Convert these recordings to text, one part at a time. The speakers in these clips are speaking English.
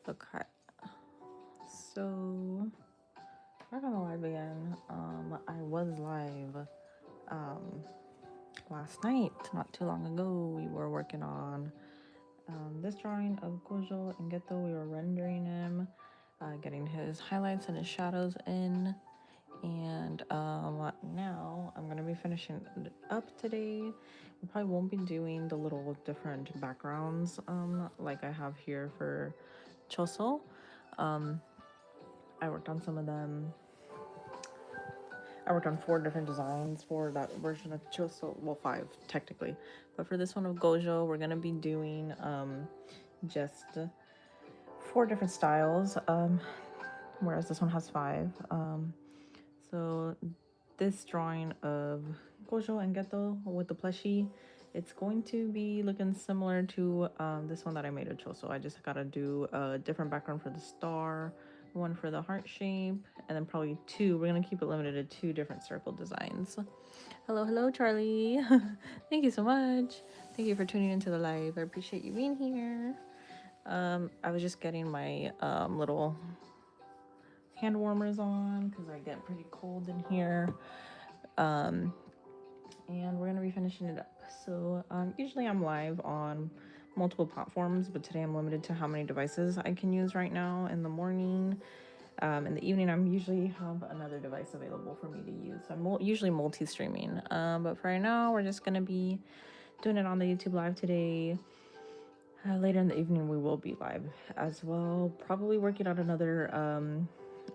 Okay, so we're gonna live again. I was live last night, not too long ago. We were working on this drawing of Gojo and Geto. We were rendering him, getting his highlights and his shadows in. And now I'm gonna be finishing it up today. We probably won't be doing the little different backgrounds like I have here for Choso. I worked on some of them. I worked on 4 different designs for that version of Choso. Well, 5 technically, but for this one of Gojo, we're gonna be doing just 4 different styles. Whereas this one has 5. So this drawing of Gojo and Geto with the plushie, it's going to be looking similar to this one that I made of Choso. I just gotta do a different background for the star, one for the heart shape, and then probably 2. We're gonna keep it limited to 2 different circle designs. Hello, Charlie. Thank you so much. Thank you for tuning into the live. I appreciate you being here. I was just getting my little hand warmers on because I get pretty cold in here. And we're gonna be finishing it up. So usually I'm live on multiple platforms, but today I'm limited to how many devices I can use right now. In the morning, in the evening, I'm usually have another device available for me to use. So I'm usually multi-streaming, but for right now, we're just gonna be doing it on the YouTube live today. Later in the evening, we will be live as well, probably working on another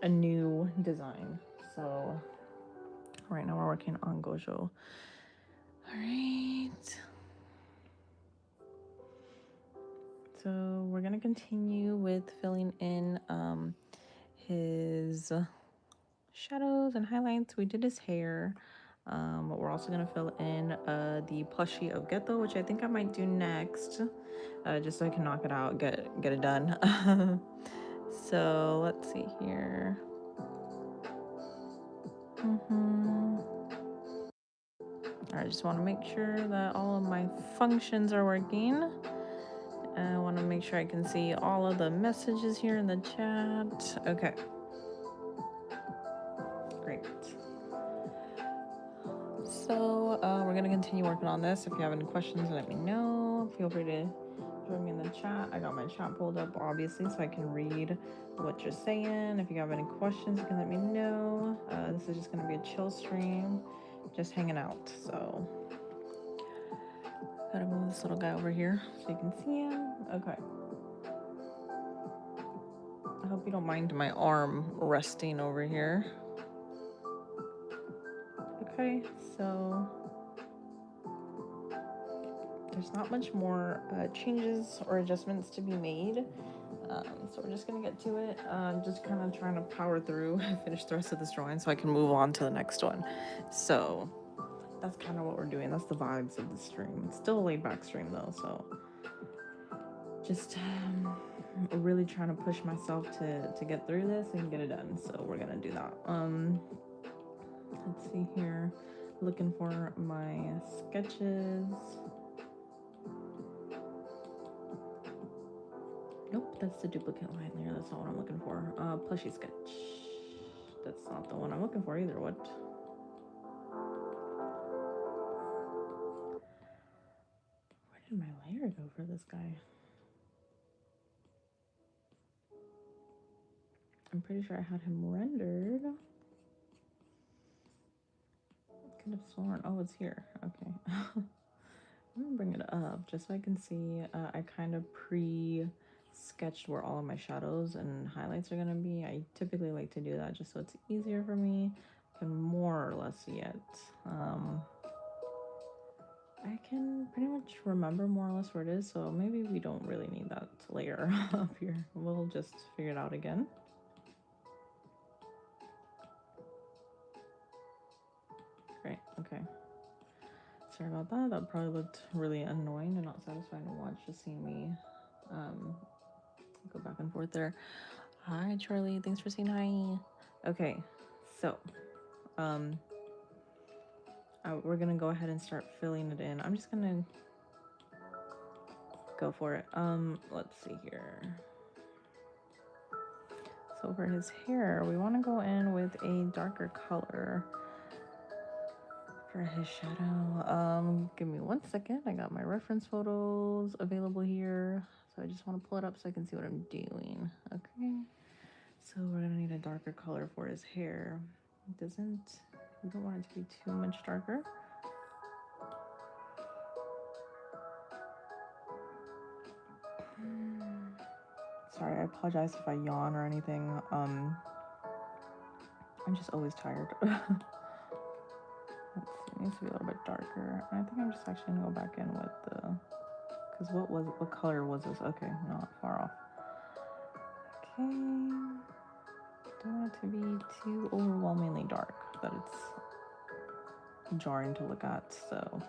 a new design. So right now we're working on Gojo. All right. So we're gonna continue with filling in his shadows and highlights. We did his hair. But we're also gonna fill in the plushie of Geto, which I think I might do next, just so I can knock it out, get it done. So let's see here. I just want to make sure that all of my functions are working. I want to make sure I can see all of the messages here in the chat. Okay. Great. So we're going to continue working on this. If you have any questions, let me know. Feel free to join me in the chat. I got my chat pulled up, obviously, so I can read what you're saying. If you have any questions, you can let me know. This is just going to be a chill stream, just hanging out. So gotta move this little guy over here so you can see him. Okay. I hope you don't mind my arm resting over here. Okay, so there's not much more changes or adjustments to be made. So we're just gonna get to it. I'm just kind of trying to power through and finish the rest of this drawing so I can move on to the next one. So that's kind of what we're doing. That's the vibes of the stream. It's still a laid back stream though, so just really trying to push myself to get through this and get it done. So we're gonna do that. Let's see here. Looking for my sketches. Nope, that's the duplicate line there. That's not what I'm looking for. Plushie sketch. That's not the one I'm looking for either. What? Where did my layer go for this guy? I'm pretty sure I had him rendered. Could have sworn. Oh, it's here. Okay. I'm gonna bring it up just so I can see. I kind of sketched where all of my shadows and highlights are gonna be. I typically like to do that just so it's easier for me. I can more or less see it. I can pretty much remember more or less where it is, so maybe we don't really need that layer up here. We'll just figure it out again. Great, okay. Sorry about that. That probably looked really annoying and not satisfying to watch, just seeing me go back and forth there. Hi, Charlie. Thanks for saying hi. Okay, so we're gonna go ahead and start filling it in. I'm just gonna go for it. Let's see here. So for his hair, we want to go in with a darker color for his shadow. Give me 1 second. I got my reference photos available here. So I just want to pull it up so I can see what I'm doing. Okay. So we're gonna need a darker color for his hair. We don't want it to be too much darker. Sorry, I apologize if I yawn or anything. I'm just always tired. Let's see, it needs to be a little bit darker. I think I'm just actually gonna go back in with the, because what color was this? Okay, not far off. Okay, don't want it to be too overwhelmingly dark that it's jarring to look at. So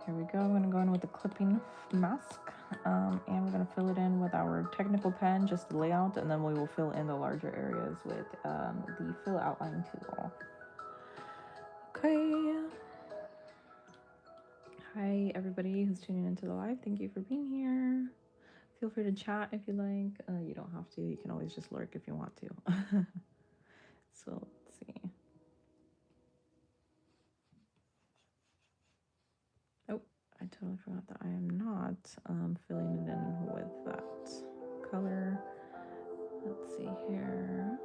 here we go. I'm gonna go in with the clipping mask, and we're gonna fill it in with our technical pen, just the layout, and then we will fill in the larger areas with the fill outline tool. Okay. Hi everybody who's tuning into the live. Thank you for being here. Feel free to chat if you like. You don't have to. You can always just lurk if you want to. So let's see. Oh, I totally forgot that I am not filling it in with that color. Let's see here.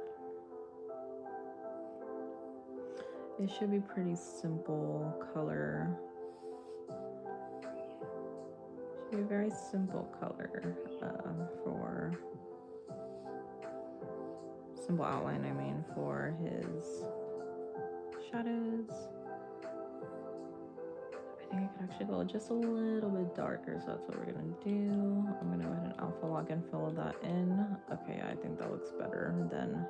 It should be pretty simple color. Should be a very simple color for simple outline. I mean, for his shadows. I think I could actually go just a little bit darker, so that's what we're gonna do. I'm gonna go ahead and alpha lock and fill that in. Okay, I think that looks better than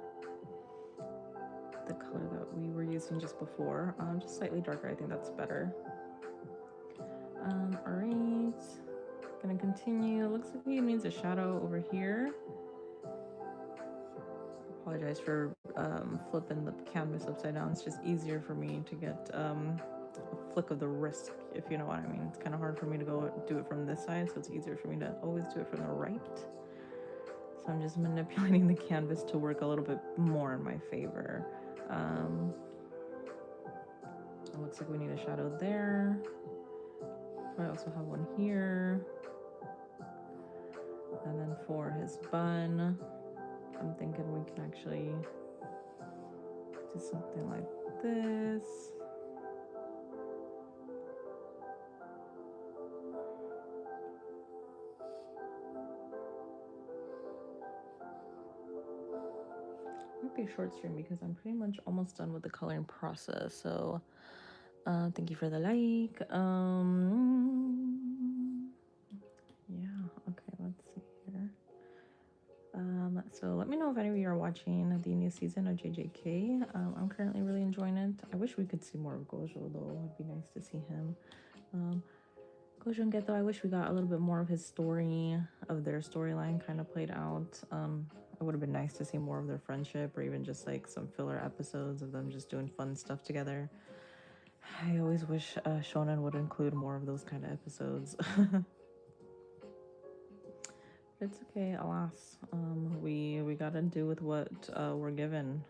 the color that we were using just before. Just slightly darker, I think that's better. All right, gonna continue. Looks like he needs a shadow over here. Apologize for flipping the canvas upside down. It's just easier for me to get a flick of the wrist, if you know what I mean. It's kind of hard for me to go do it from this side, so it's easier for me to always do it from the right. So I'm just manipulating the canvas to work a little bit more in my favor. It looks like we need a shadow there. I also have one here. And then for his bun, I'm thinking we can actually do something like this. Might be a short stream because I'm pretty much almost done with the coloring process. So thank you for the like. Yeah, okay, let's see here. So let me know if any of you are watching the new season of JJK. I'm currently really enjoying it. I wish we could see more of Gojo though. It'd be nice to see him. Gojo and Geto, I wish we got a little bit more of his story, of their storyline kind of played out. It would have been nice to see more of their friendship, or even just like some filler episodes of them just doing fun stuff together. I always wish Shonen would include more of those kind of episodes. It's okay, alas. We gotta do with what we're given.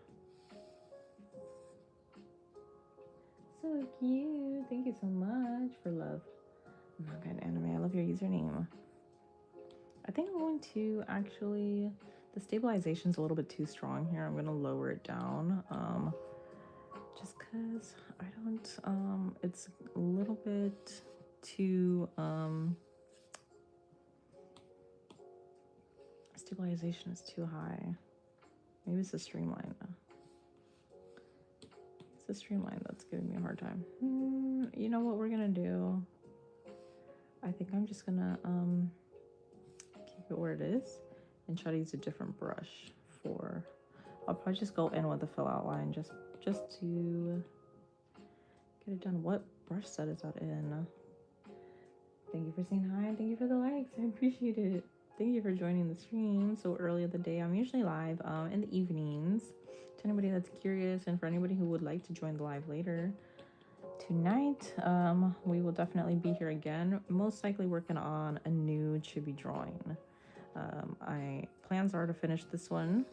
So cute. Thank you so much for love. Manga and anime. I love your username. I think I'm going to actually, the stabilization's a little bit too strong here. I'm gonna lower it down. Just cause I don't it's a little bit too stabilization is too high. Maybe it's the streamline. It's the streamline that's giving me a hard time. You know what we're gonna do? I think I'm just gonna keep it where it is and try to use a different brush for. I'll probably just go in with the fill outline just to get it done. What brush set is that in? Thank you for saying hi. Thank you for the likes. I appreciate it. Thank you for joining the stream so early in the day. I'm usually live in the evenings. To anybody that's curious, and for anybody who would like to join the live later tonight, we will definitely be here again. Most likely working on a new chibi drawing. Plans are to finish this one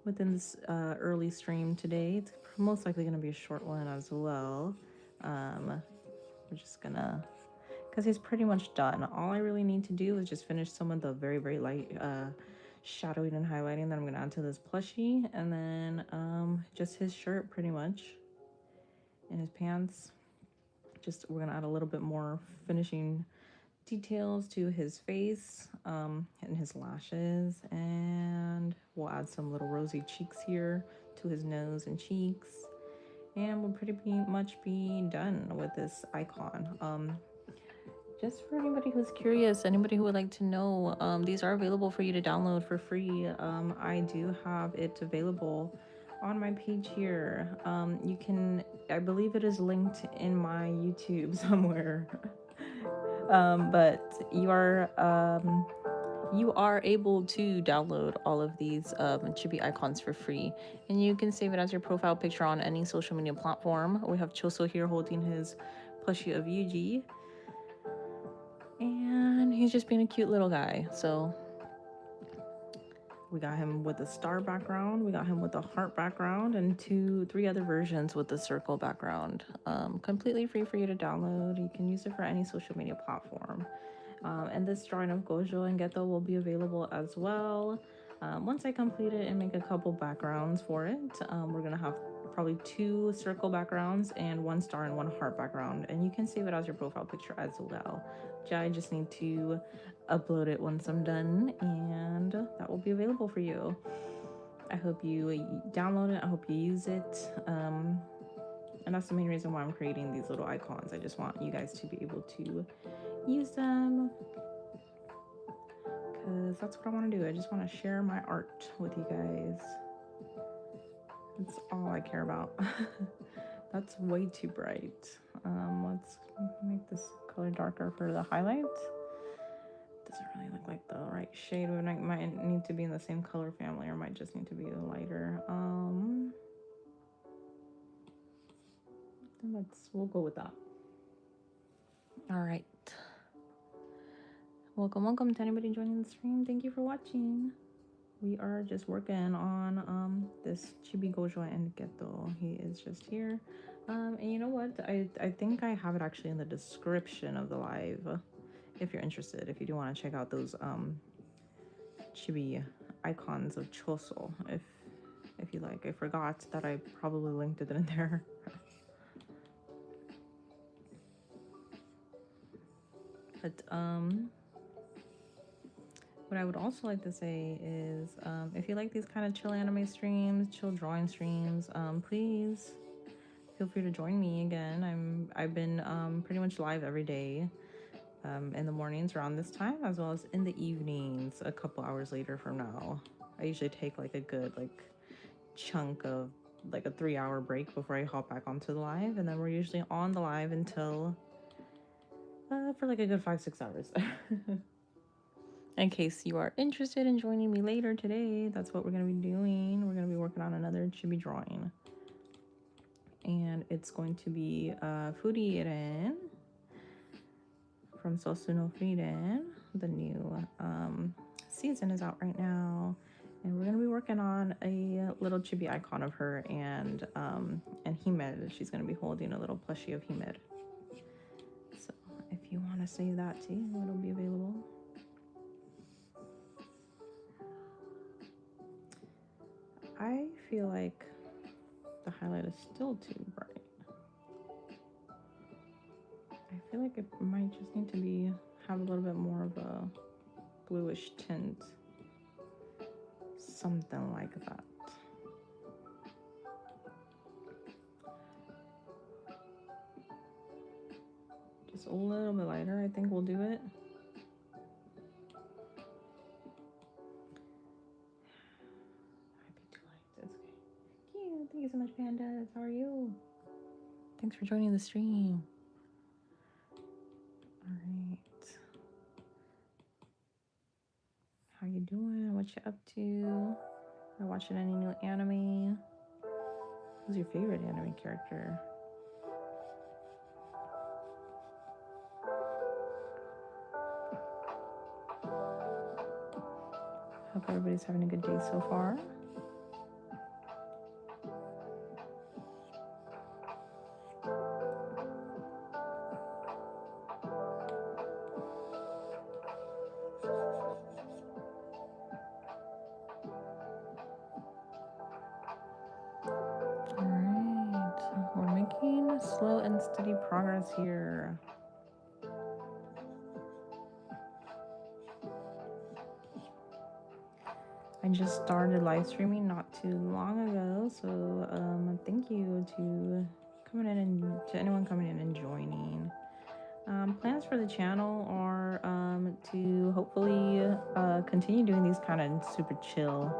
within this early stream today. It's most likely going to be a short one as well. We're just gonna, because he's pretty much done. All I really need to do is just finish some of the very, very light shadowing and highlighting that I'm gonna add to this plushie, and then just his shirt pretty much, and his pants. Just we're gonna add a little bit more finishing details to his face and his lashes, and we'll add some little rosy cheeks here to his nose and cheeks, and we'll pretty much be done with this icon. Just for anybody who's curious, anybody who would like to know, these are available for you to download for free. I do have it available on my page here. You can, I believe it is linked in my YouTube somewhere. But you are able to download all of these chibi icons for free, and you can save it as your profile picture on any social media platform. We have Choso here holding his plushie of Yuji, and he's just being a cute little guy. So we got him with a star background, we got him with a heart background, and three other versions with the circle background. Completely free for you to download. You can use it for any social media platform. And this drawing of Gojo and Geto will be available as well. Once I complete it and make a couple backgrounds for it, we're gonna have probably 2 circle backgrounds and 1 star and 1 heart background, and you can save it as your profile picture as well. I just need to upload it once I'm done, and that will be available for you. I hope you download it, I hope you use it, and that's the main reason why I'm creating these little icons. I just want you guys to be able to use them, because that's what I want to do. I just want to share my art with you guys. That's all I care about. That's way too bright. Let's make this color darker for the highlight. Doesn't really look like the right shade. We might need to be in the same color family, or might just need to be lighter. We'll go with that. All right. Welcome to anybody joining the stream. Thank you for watching. We are just working on this Chibi Gojo and Geto. He is just here. And you know what? I think I have it actually in the description of the live, if you're interested. If you do want to check out those chibi icons of Choso, if you like. I forgot that I probably linked it in there. But what I would also like to say is, if you like these kind of chill anime streams, chill drawing streams, please feel free to join me again. I've been pretty much live every day, in the mornings around this time, as well as in the evenings a couple hours later from now. I usually take like a good chunk of like a 3-hour break before I hop back onto the live, and then we're usually on the live until for like a good 5-6 hours. In case you are interested in joining me later today, that's what we're going to be doing. We're going to be working on another chibi drawing, and it's going to be Furiren from Sosu no Frieren. The new season is out right now, and we're going to be working on a little chibi icon of her and Himed. She's going to be holding a little plushie of Himed. So if you want to save that too, it'll be available. I feel like the highlight is still too bright. I feel like it might just need to have a little bit more of a bluish tint. Something like that. Just a little bit lighter, I think we'll do it. Thank you so much, Pandas. How are you? Thanks for joining the stream. All right. How you doing? What you up to? Are watching any new anime? Who's your favorite anime character? Hope everybody's having a good day so far. slow and steady progress here. I just started live streaming not too long ago, so thank you to anyone coming in and joining. Plans for the channel are to hopefully continue doing these kind of super chill,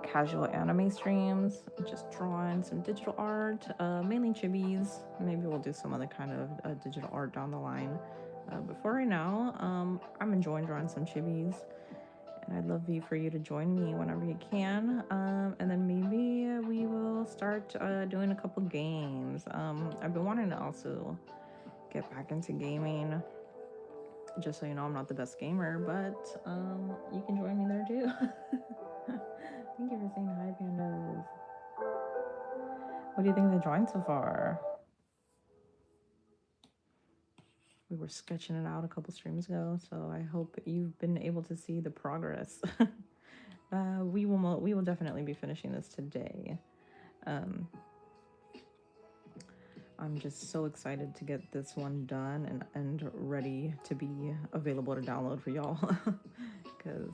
casual anime streams, just drawing some digital art, mainly chibis. Maybe we'll do some other kind of digital art down the line. But for right now, I'm enjoying drawing some chibis. And I'd love for you to join me whenever you can. And then maybe we will start doing a couple games. I've been wanting to also get back into gaming. Just so you know, I'm not the best gamer, but you can join me there too. Thank you for saying hi, pandas. What do you think of the drawing so far? We were sketching it out a couple streams ago, so I hope you've been able to see the progress. We will definitely be finishing this today. I'm just so excited to get this one done and ready to be available to download for y'all. Because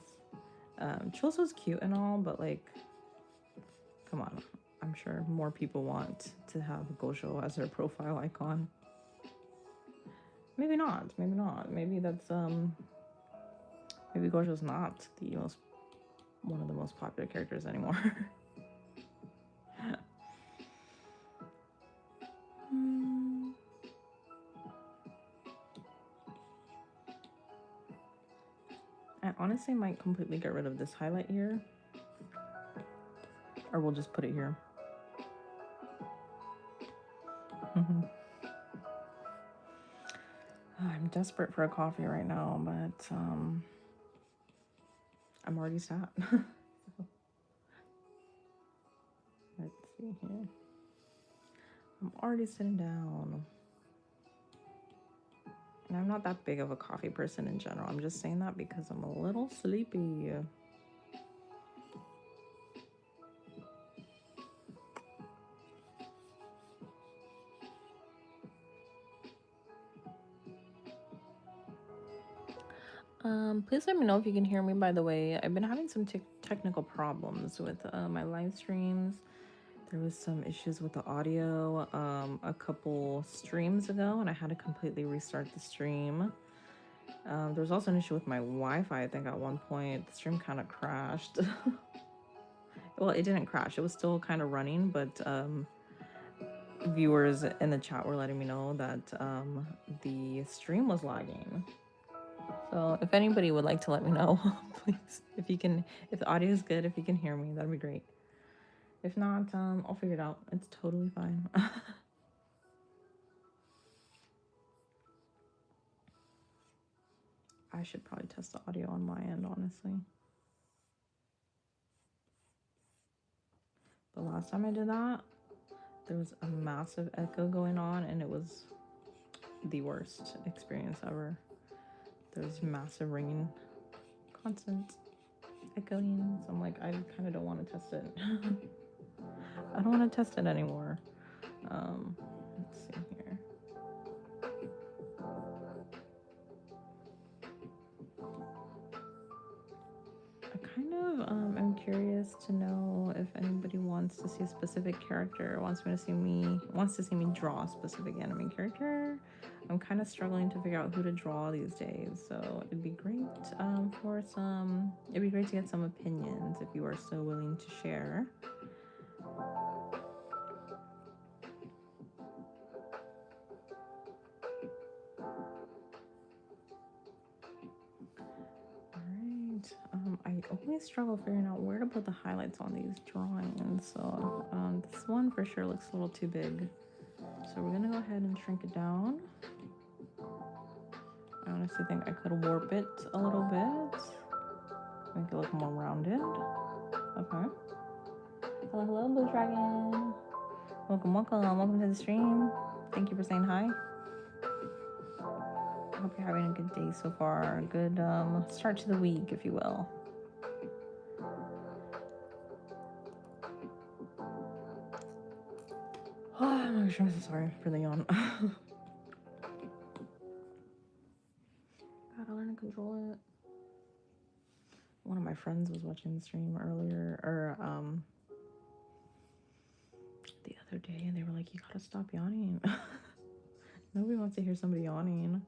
Choso's cute and all, but like, come on. I'm sure more people want to have Gojo as their profile icon. Maybe not. Maybe not. Maybe that's maybe Gojo's not one of the most popular characters anymore. I honestly might completely get rid of this highlight here. Or we'll just put it here. I'm desperate for a coffee right now, but I'm already sat. So, let's see here. I'm already sitting down. And I'm not that big of a coffee person in general. I'm just saying that because I'm a little sleepy. Please let me know if you can hear me, by the way. I've been having some technical problems with my live streams. There was some issues with the audio a couple streams ago, and I had to completely restart the stream. There was also an issue with my Wi-Fi. I think at one point the stream kind of crashed. Well, it didn't crash. It was still kind of running, but viewers in the chat were letting me know that the stream was lagging. So if anybody would like to let me know, please, if the audio is good, if you can hear me, that'd be great. If not, I'll figure it out. It's totally fine. I should probably test the audio on my end, honestly. The last time I did that, there was a massive echo going on, and it was the worst experience ever. There was massive ringing, constant echoing. So I'm like, I kind of don't want to test it. I don't want to test it anymore. Let's see here. I'm curious to know if anybody wants to see a specific character, wants to see me draw a specific anime character. I'm kind of struggling to figure out who to draw these days, so it'd be great to get some opinions if you are so willing to share. I always struggle figuring out where to put the highlights on these drawings. So this one for sure looks a little too big. So we're gonna go ahead and shrink it down. I honestly think I could warp it a little bit. Make it look more rounded. Okay. Hello, Blue Dragon. Welcome to the stream. Thank you for saying hi. I hope you're having a good day so far. A good start to the week, if you will. Oh, I'm so sorry for the yawn. Gotta learn to control it. One of my friends was watching the stream earlier, or the other day, and they were like, "You gotta stop yawning." Nobody wants to hear somebody yawning.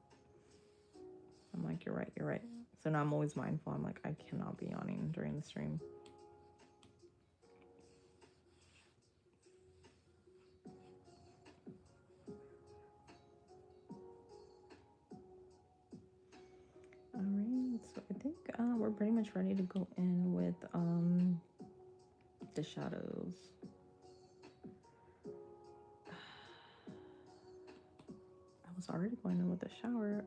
I'm like, "You're right, you're right." So now I'm always mindful. I'm like, I cannot be yawning during the stream. All right, so I think we're pretty much ready to go in with the shadows. I was already going in with the shadows.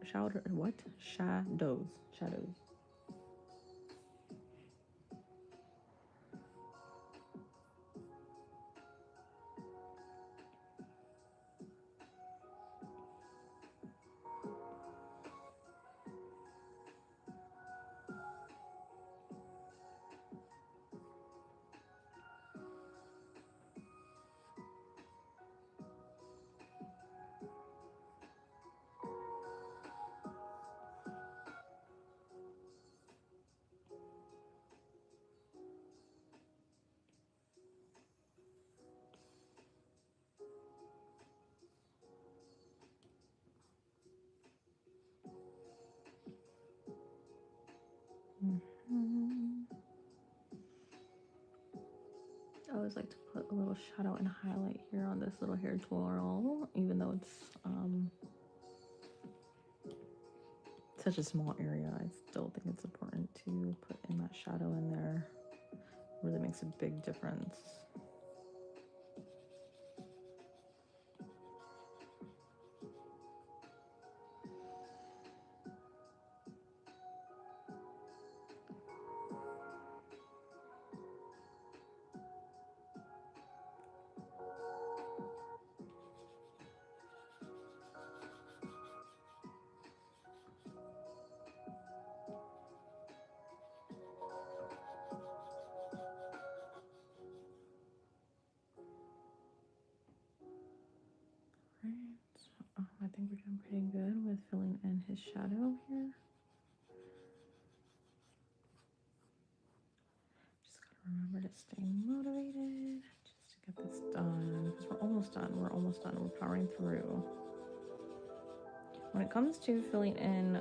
I always like to put a little shadow and highlight here on this little hair twirl, even though it's such a small area. I still think it's important to put in that shadow in there. It really makes a big difference. I think we're doing pretty good with filling in his shadow here. Just gotta remember to stay motivated just to get this done, because we're almost done. We're powering through. When it comes to filling in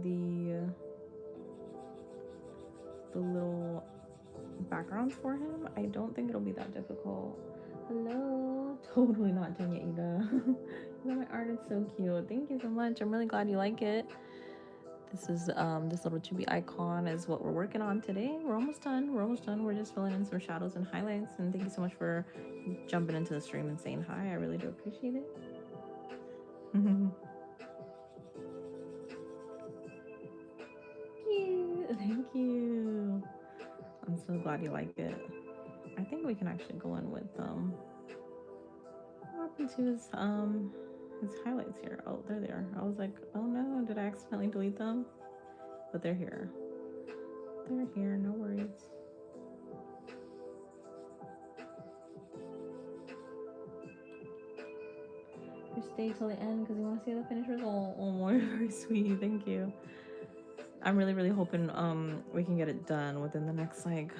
the little backgrounds for him, I don't think it'll be that difficult. Hello, totally not doing it, Ida. My art is so cute. Thank you so much. I'm really glad you like it. This is this little chibi icon is what we're working on today. We're almost done. We're just filling in some shadows and highlights. And thank you so much for jumping into the stream and saying hi. I really do appreciate it. Thank you. I'm so glad you like it. I think we can actually go in with what happened to his highlights here. Oh, there they are. I was like, oh no, did I accidentally delete them? But they're here. They're here, no worries. You stay till the end because you want to see the finished result. Oh, very sweet. Thank you. I'm really hoping we can get it done within the next like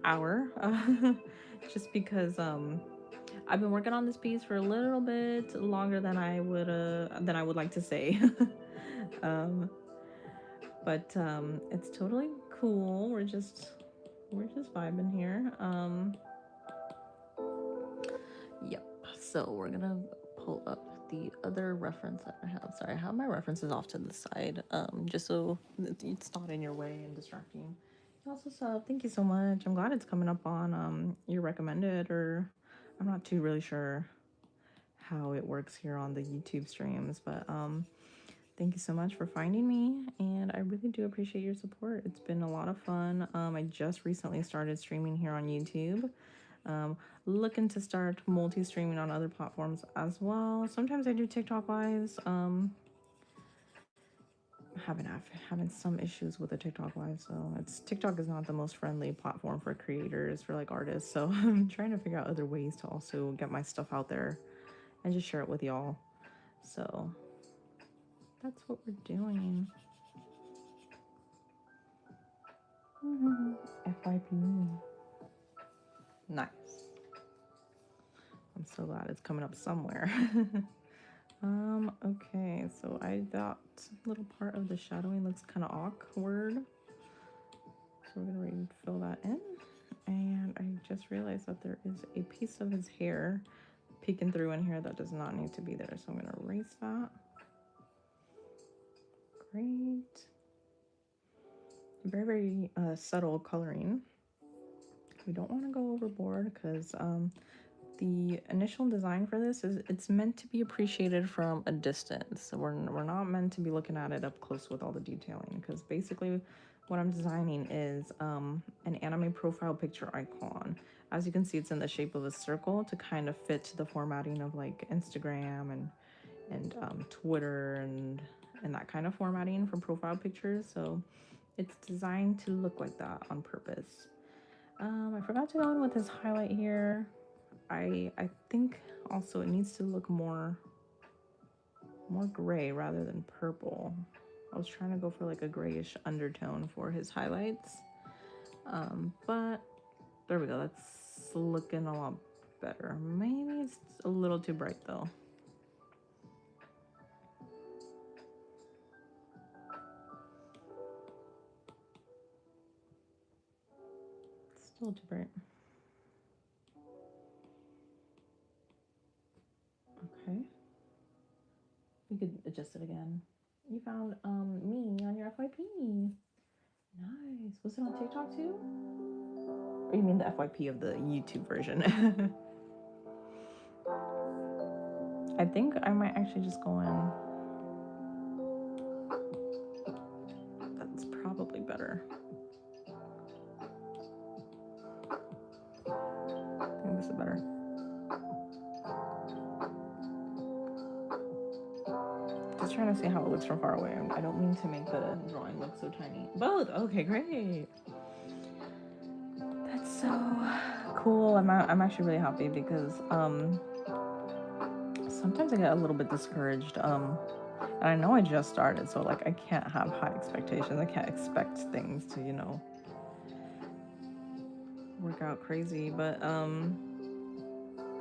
hour. Just because I've been working on this piece for a little bit longer than I would like to say. But it's totally cool. We're just vibing here. Yep. So we're gonna pull up the other reference that I have. Sorry, I have my references off to the side, just so it's not in your way and distracting. Also, sub, thank you so much. I'm glad it's coming up on your recommended, or I'm not too really sure how it works here on the YouTube streams, but thank you so much for finding me, and I really do appreciate your support. It's been a lot of fun. I just recently started streaming here on YouTube. Looking to start multi-streaming on other platforms as well. Sometimes I do TikTok lives. Having some issues with the TikTok live, so TikTok is not the most friendly platform for creators, for like artists. So I'm trying to figure out other ways to also get my stuff out there I just share it with y'all. So that's what we're doing. FYP. Nice. I'm so glad it's coming up somewhere. Okay, so that little part of the shadowing looks kind of awkward. So we're gonna fill that in. And I just realized that there is a piece of his hair peeking through in here that does not need to be there. So I'm gonna erase that. Great. Very, very subtle coloring. We don't want to go overboard because the initial design for this is it's meant to be appreciated from a distance. So we're not meant to be looking at it up close with all the detailing, because basically what I'm designing is an anime profile picture icon. As you can see, it's in the shape of a circle to kind of fit the formatting of like Instagram and Twitter and that kind of formatting for profile pictures. So it's designed to look like that on purpose. I forgot to go in with this highlight here. I think also it needs to look more gray rather than purple. I was trying to go for like a grayish undertone for his highlights. But there we go. That's looking a lot better. Maybe it's a little too bright though. Still too bright. Okay. We could adjust it again. You found me on your FYP. Nice. Was it on TikTok too? Or you mean the FYP of the YouTube version? I think I might actually just go in. That's probably better. I think this is better. Just trying to see how it looks from far away. I don't mean to make the drawing look so tiny. Both? Okay, great. That's so cool. I'm actually really happy because sometimes I get a little bit discouraged. And I know I just started, so like I can't have high expectations. I can't expect things to, you know, work out crazy, but in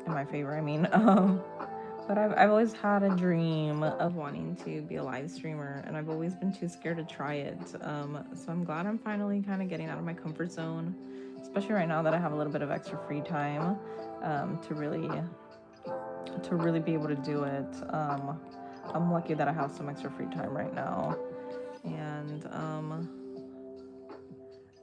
my favor, I mean. But I've always had a dream of wanting to be a live streamer, and I've always been too scared to try it. So I'm glad I'm finally kind of getting out of my comfort zone, especially right now that I have a little bit of extra free time to really be able to do it. I'm lucky that I have some extra free time right now, and I'm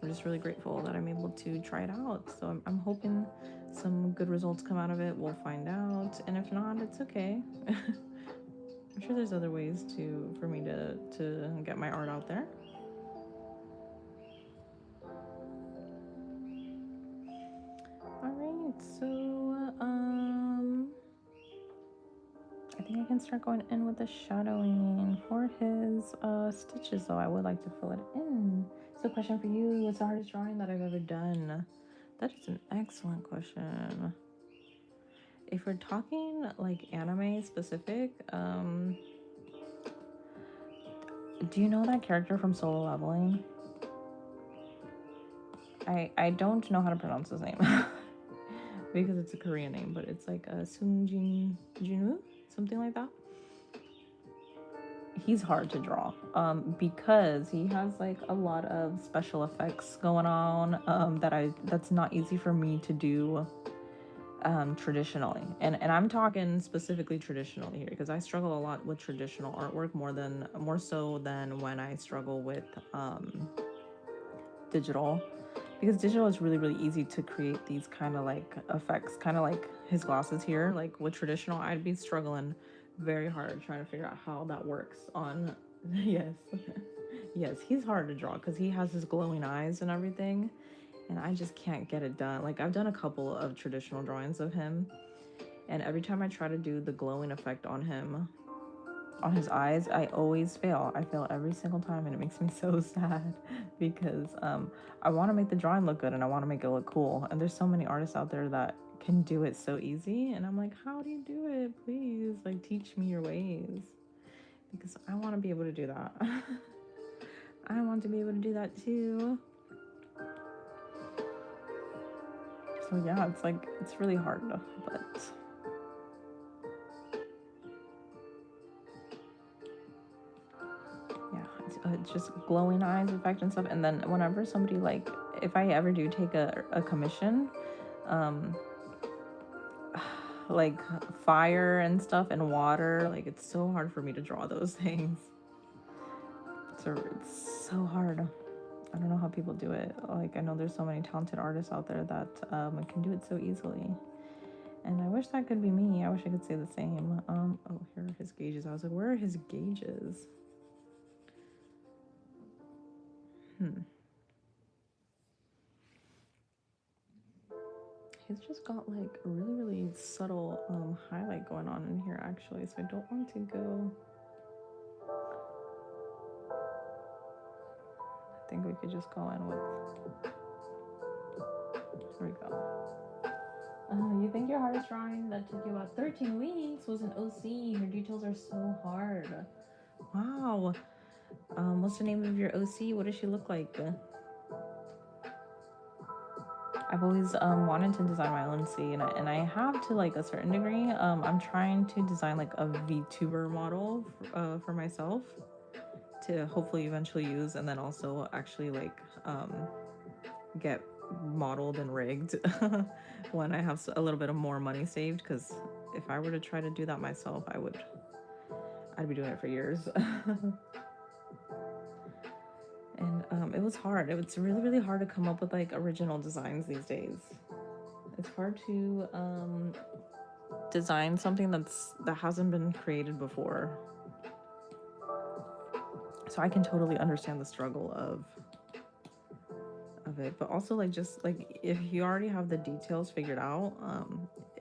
just really grateful that I'm able to try it out. So I'm hoping some good results come out of it. We'll find out, and if not, it's okay. I'm sure there's other ways for me to get my art out there. All right, so I think I can start going in with the shadowing for his stitches. Though I would like to fill it in. So, question for you: what's the hardest drawing that I've ever done? That is an excellent question. If we're talking like anime specific, do you know that character from Solo Leveling? I don't know how to pronounce his name because it's a Korean name, but it's like Sung Jin, something like that. He's hard to draw because he has like a lot of special effects going on that's not easy for me to do traditionally, and I'm talking specifically traditionally here because I struggle a lot with traditional artwork more so than when I struggle with digital, because digital is really really easy to create these kind of like effects, kind of like his glasses here. Like with traditional, I'd be struggling very hard trying to figure out how that works on yes. Yes, he's hard to draw because he has his glowing eyes and everything, and I just can't get it done. Like I've done a couple of traditional drawings of him, and every time I try to do the glowing effect on him, on his eyes, I always fail. I fail every single time, and it makes me so sad because I want to make the drawing look good and I want to make it look cool. And there's so many artists out there that can do it so easy, and I'm like, how do you do it? Please, like, teach me your ways, because I want to be able to do that. I want to be able to do that too. So yeah, it's like, it's really hard, but yeah, it's just glowing eyes effect and stuff. And then whenever somebody, like, if I ever do take a commission, like fire and stuff and water, like, it's so hard for me to draw those things. So it's so hard. I don't know how people do it. Like, I know there's so many talented artists out there that can do it so easily. And I wish that could be me. I wish I could say the same. Oh, here are his gauges. I was like, where are his gauges? He's just got like a really, really subtle highlight going on in here, actually. So I don't want to go. I think we could just go in with. There we go. You think your hardest drawing that took you about 13 weeks was an OC? Her details are so hard. Wow. What's the name of your OC? What does she look like? I've always wanted to design my own C, and I have to, like, a certain degree. I'm trying to design like a VTuber model for myself to hopefully eventually use, and then also actually like get modeled and rigged when I have a little bit of more money saved, because if I were to try to do that myself, I'd be doing it for years. And it was hard. It's really, really hard to come up with like original designs these days. It's hard to design something that hasn't been created before. So I can totally understand the struggle of it, but also, like, just like, if you already have the details figured out,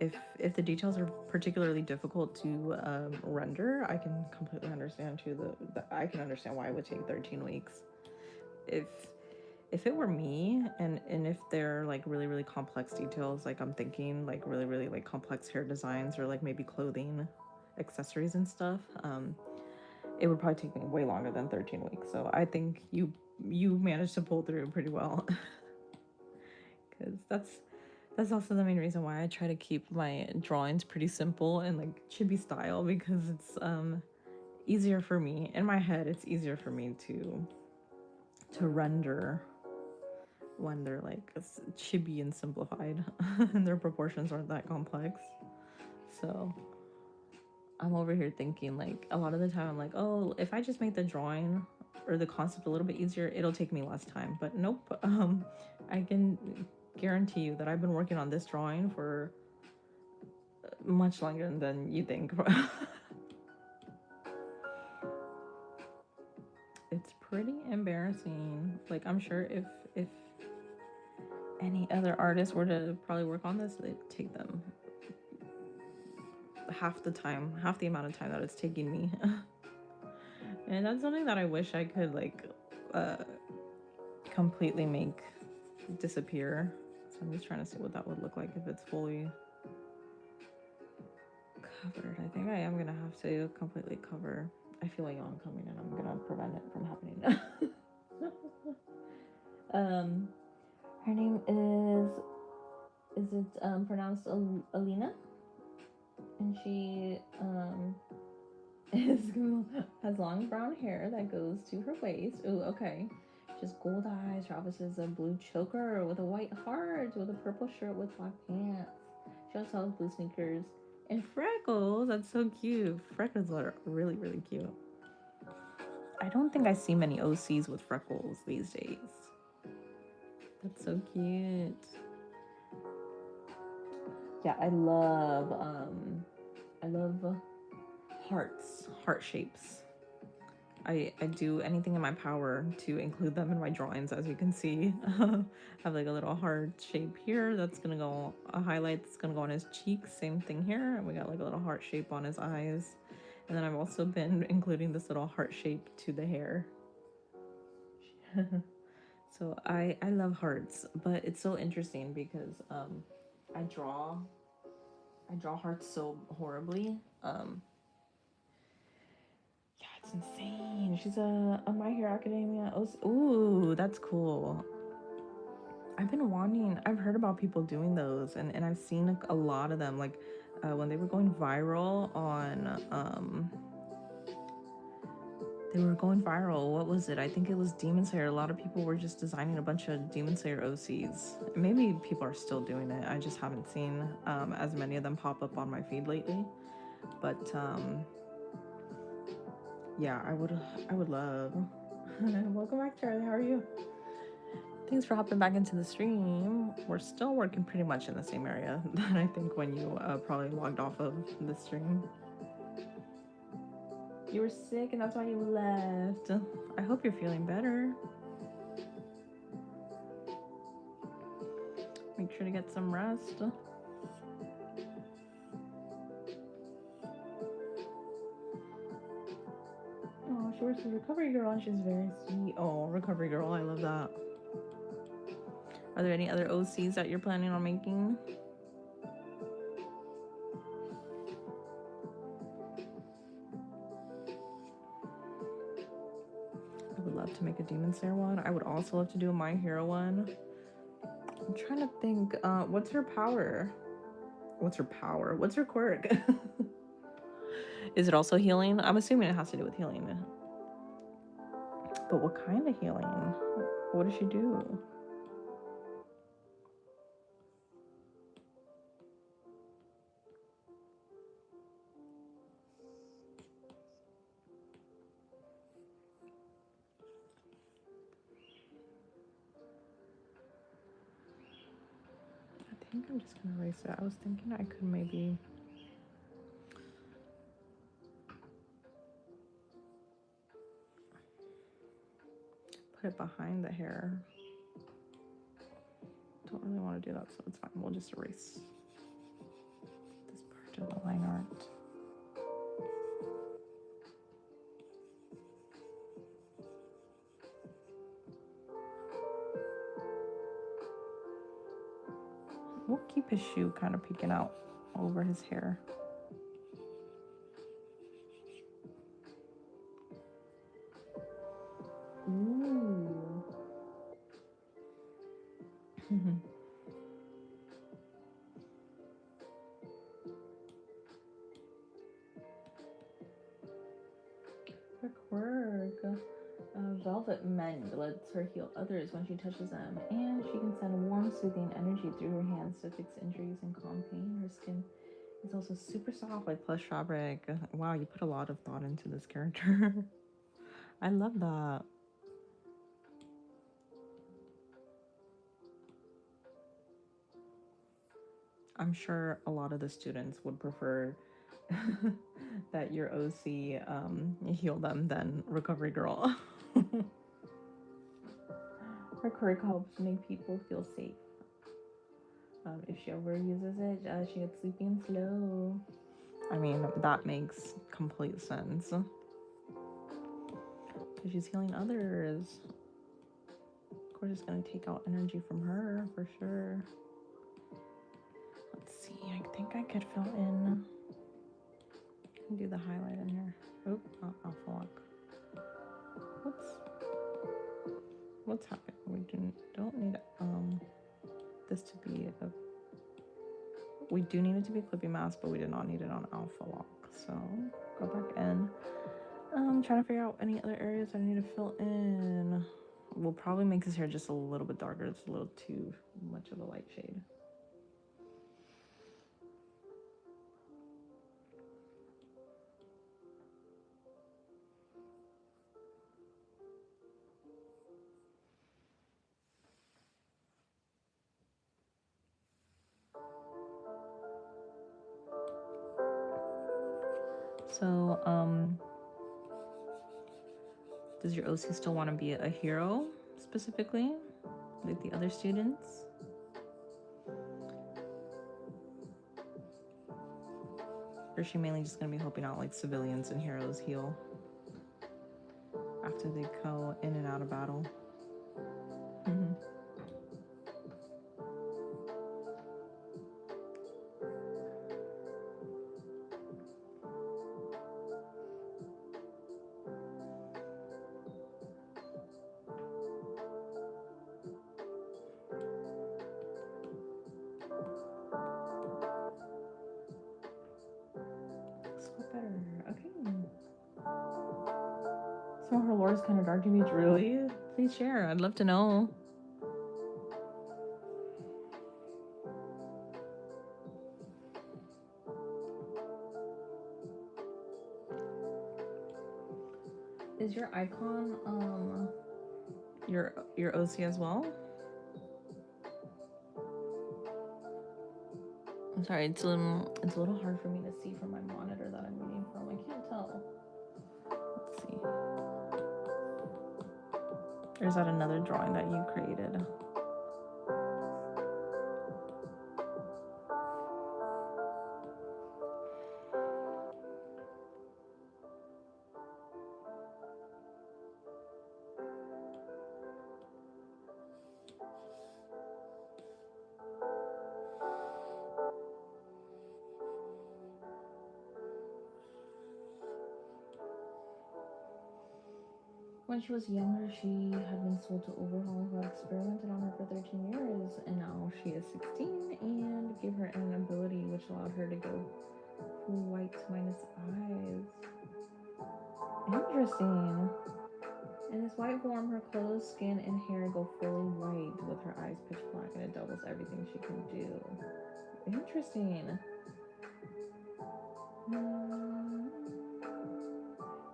if the details are particularly difficult to render, I can completely understand too. I can understand why it would take 13 weeks. If it were me, and if they're like really, really complex details, like I'm thinking like really, really like complex hair designs, or like maybe clothing, accessories and stuff, it would probably take me way longer than 13 weeks. So I think you managed to pull through pretty well. Because that's also the main reason why I try to keep my drawings pretty simple and like chibi style, because it's easier for me in my head. It's easier for me to render when they're like chibi and simplified and their proportions aren't that complex. So I'm over here thinking, like, a lot of the time I'm like, oh, if I just make the drawing or the concept a little bit easier, it'll take me less time. But nope. I can guarantee you that I've been working on this drawing for much longer than you think. It's pretty embarrassing. Like, I'm sure if any other artist were to probably work on this, it'd take them half the amount of time that it's taking me. And that's something that I wish I could, like, completely make disappear. So I'm just trying to see what that would look like if it's fully covered. I think I am gonna have to completely cover. I feel a yawn coming and I'm gonna prevent it from happening. Her name is it pronounced Alina? And she has long brown hair that goes to her waist. Ooh, okay. She has gold eyes. Her office is a blue choker with a white heart, with a purple shirt with black pants. She also has blue sneakers and freckles. That's so cute. Freckles are really, really cute. I don't think I see many OCs with freckles these days. That's so cute. Yeah, I love heart shapes. I do anything in my power to include them in my drawings. As you can see, I have like a little heart shape here that's gonna go, a highlight that's gonna go on his cheeks. Same thing here, and we got like a little heart shape on his eyes. And then I've also been including this little heart shape to the hair. So I love hearts, but it's so interesting because I draw hearts so horribly. Yeah, it's insane. She's a My Hero Academia. Ooh, that's cool. I've heard about people doing those, and I've seen a lot of them, like when they were going viral on what was it? I think it was Demon Slayer. A lot of people were just designing a bunch of Demon Slayer OCs. Maybe people are still doing it. I just haven't seen as many of them pop up on my feed lately. But yeah, I would love. Welcome back, Charlie. How are you? Thanks for hopping back into the stream. We're still working pretty much in the same area that I think when you probably logged off of the stream. You were sick and that's why you left. I hope you're feeling better. Make sure to get some rest. Oh, she works as a recovery girl and she's very sweet. Oh, recovery girl, I love that. Are there any other OCs that you're planning on making? I would love to make a Demon Slayer one. I would also love to do a My Hero one. I'm trying to think, what's her power? What's her power? What's her quirk? Is it also healing? I'm assuming it has to do with healing. But what kind of healing? What does she do? I think I'm just gonna erase it. I was thinking I could maybe put it behind the hair. Don't really want to do that, so it's fine. We'll just erase this part of the line art. We'll keep his shoe kind of peeking out over his hair. Ooh. Her quirk. Velvet Mend lets her heal others when she touches them, and she can send warm, soothing energy through her hands to fix injuries and calm pain. Her skin is also super soft, like plush fabric. Wow, you put a lot of thought into this character. I love that. I'm sure a lot of the students would prefer that your OC heal them than Recovery Girl. Her quirk helps make people feel safe. If she overuses it, she gets sleepy and slow. I mean, that makes complete sense. Because she's healing others. Of course, it's going to take out energy from her, for sure. Let's see, I think I could fill in. I can do the highlight in here. Oh, not alpha lock. What's happening? We don't need this to be a. We do need it to be a clippy mask, but we did not need it on alpha lock. So go back in. I'm trying to figure out any other areas I need to fill in. We'll probably make his hair just a little bit darker. It's a little too much of a light shade. So, does your OC still want to be a hero specifically, like the other students? Or is she mainly just going to be helping out like civilians and heroes heal after they go in and out of battle? Some of her lore is kind of dark to me. Really? Please share. I'd love to know. Is your icon your OC as well? I'm sorry, it's a little hard for me to see from my monitor that I'm reading from. I can't tell. Let's see. Or is that another drawing that you created? When she was younger, she had been sold to Overhaul, who had experimented on her for 13 years, and now she is 16 and gave her an ability which allowed her to go full white minus eyes. Interesting. In this white form, her clothes, skin, and hair go fully white with her eyes pitch black, and it doubles everything she can do. Interesting.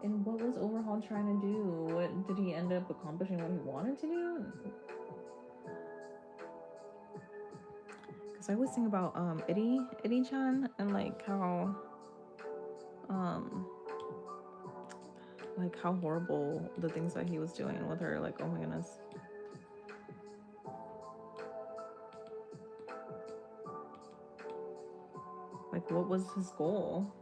And what was Overhaul trying to do? What did he end up accomplishing what he wanted to do? Because I always think about Iri-chan and like how horrible the things that he was doing with her. Like, oh my goodness. Like, what was his goal?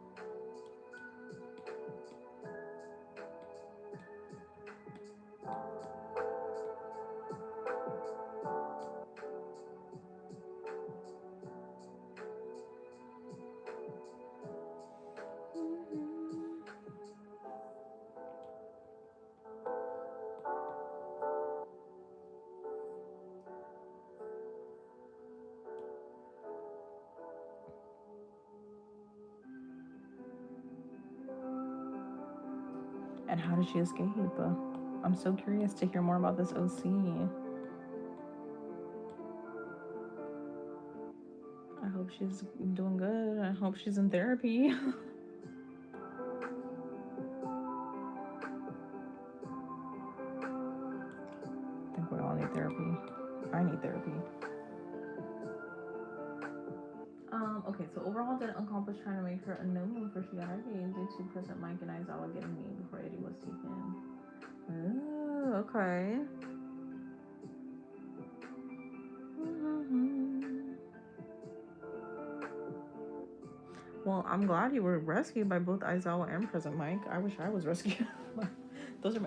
And how did she escape? I'm so curious to hear more about this OC. I hope she's doing good. I hope she's in therapy. I think we all need therapy. I need therapy. Okay, so Overhaul didn't accomplish trying to make her a no-move for Shigaraki due to President Mike and Aizawa getting me before Eddie was taken. Oh, okay. Well, I'm glad you were rescued by both Aizawa and President Mike. I wish I was rescued. Those are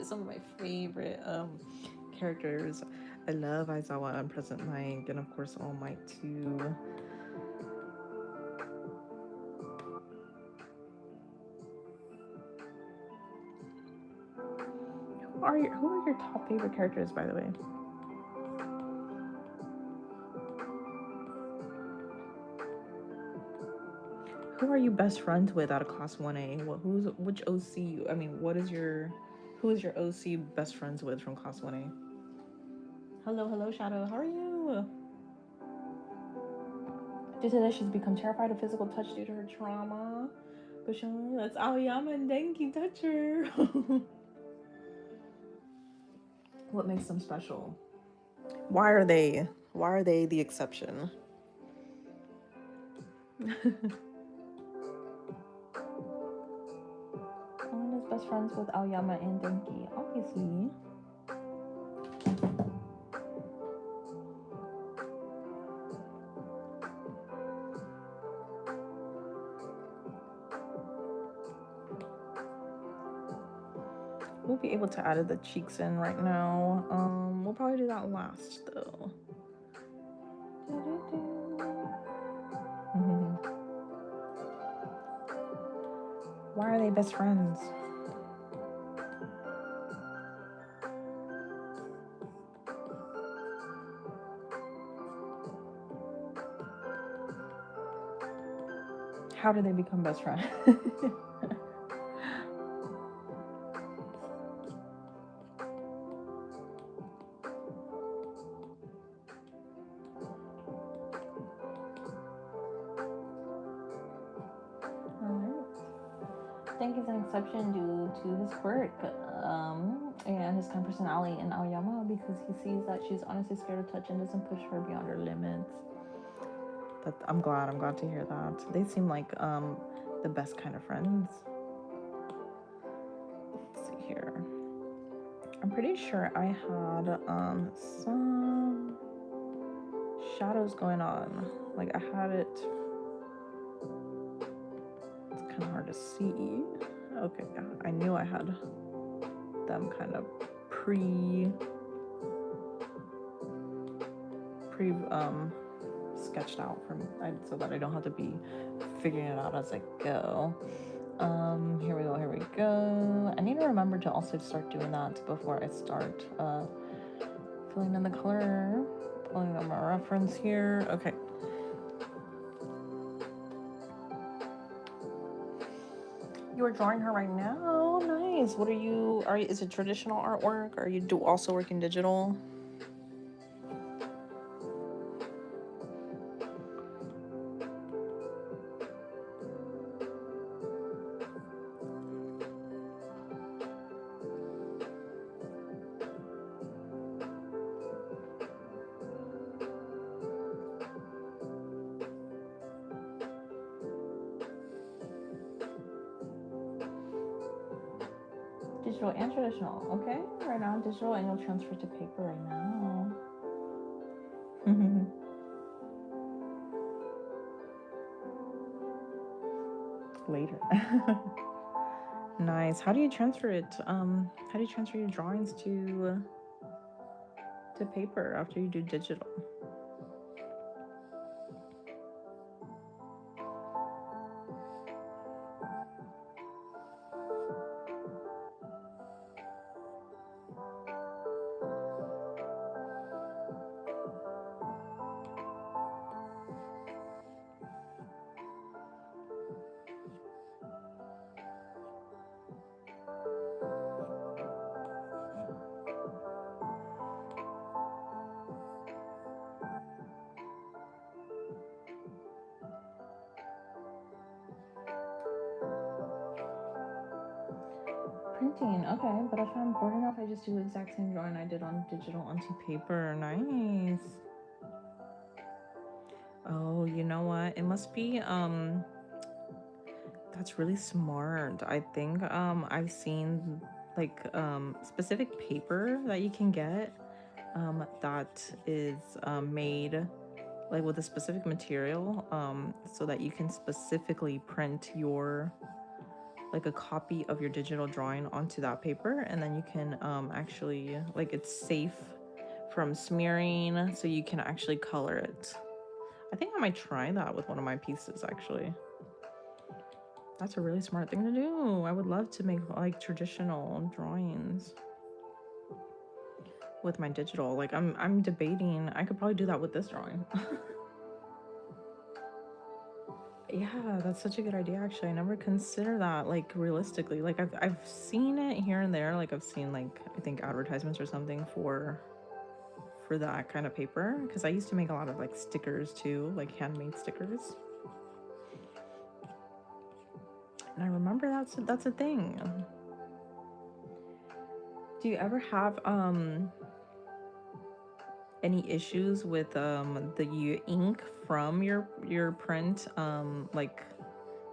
some of my favorite characters. I love Aizawa and President Mike, and of course All Might too. Who are your top favorite characters, by the way? Who are you best friends with out of Class 1A? Which OC? I mean, who is your OC best friends with from Class 1A? Hello, Shadow. How are you? Due to this, she's become terrified of physical touch due to her trauma. But that's Aoyama and Denki touch her. What makes them special? Why are they the exception? Someone is best friends with Aoyama and Denki, obviously. We'll be able to add the cheeks in right now. We'll probably do that last though. Why are they best friends? How do they become best friends? think is an exception due to his quirk and his kind of personality in Aoyama, because he sees that she's honestly scared to touch and doesn't push her beyond her limits. I'm glad to hear that. They seem like the best kind of friends. Let's see here. I'm pretty sure I had some shadows going on. Like I had it. It's kind of hard to see. Okay, yeah, I knew I had them kind of pre sketched out for me, so that I don't have to be figuring it out as I go. Here we go. I need to remember to also start doing that before I start filling in the color. Pulling up my reference here. Okay. You are drawing her right now. Nice. What are you? Is it traditional artwork? Are you also working digital? Digital and traditional. Okay, right now digital, and you'll transfer to paper right now. Later. Nice. How do you transfer it? How do you transfer your drawings to paper after you do digital? Printing, okay, but if I'm bored enough, I just do the exact same drawing I did on digital onto paper. Nice. Oh, you know what? It must be that's really smart. I think I've seen like specific paper that you can get that is made like with a specific material so that you can specifically print your like a copy of your digital drawing onto that paper, and then you can actually, like, it's safe from smearing, so you can actually color it. I think I might try that with one of my pieces, actually. That's a really smart thing to do. I would love to make like traditional drawings with my digital. Like I'm debating, I could probably do that with this drawing. Yeah, that's such a good idea, actually. I never consider that, like, realistically. Like, I've seen it here and there. Like, I've seen, like, I think advertisements or something for that kind of paper. Because I used to make a lot of, like, stickers, too. Like, handmade stickers. And I remember that's a thing. Do you ever have, any issues with, the ink from your print, like,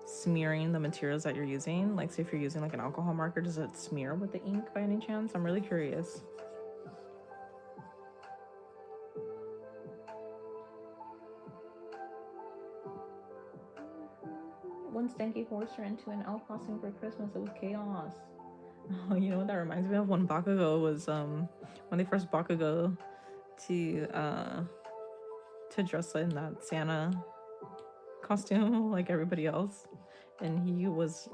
smearing the materials that you're using? Like, say if you're using like an alcohol marker, does it smear with the ink by any chance? I'm really curious. One stanky horse ran into an elf costume for Christmas. It was chaos. Oh, you know what that reminds me of? When Bakugo was when they first Bakugo to dress in that Santa costume like everybody else, and he was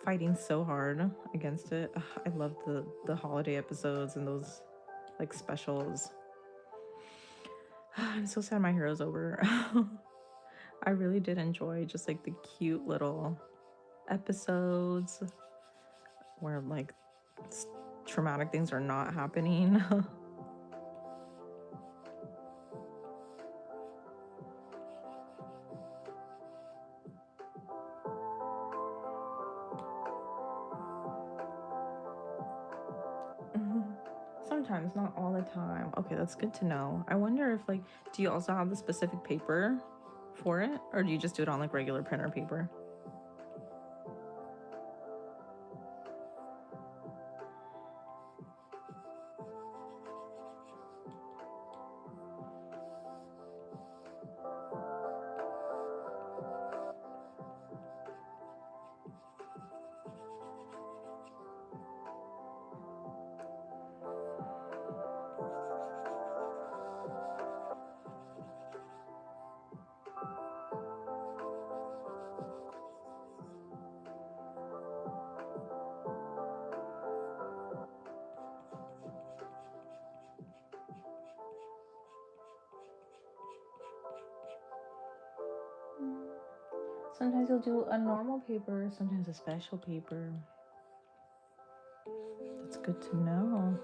fighting so hard against it. Ugh, I loved the holiday episodes and those like specials. I'm so sad my hero's over. I really did enjoy just like the cute little episodes where like traumatic things are not happening. sometimes, not all the time. Okay, that's good to know. I wonder if like, do you also have the specific paper for it, or do you just do it on like regular printer paper? Sometimes you'll do a normal paper, sometimes a special paper. That's good to know.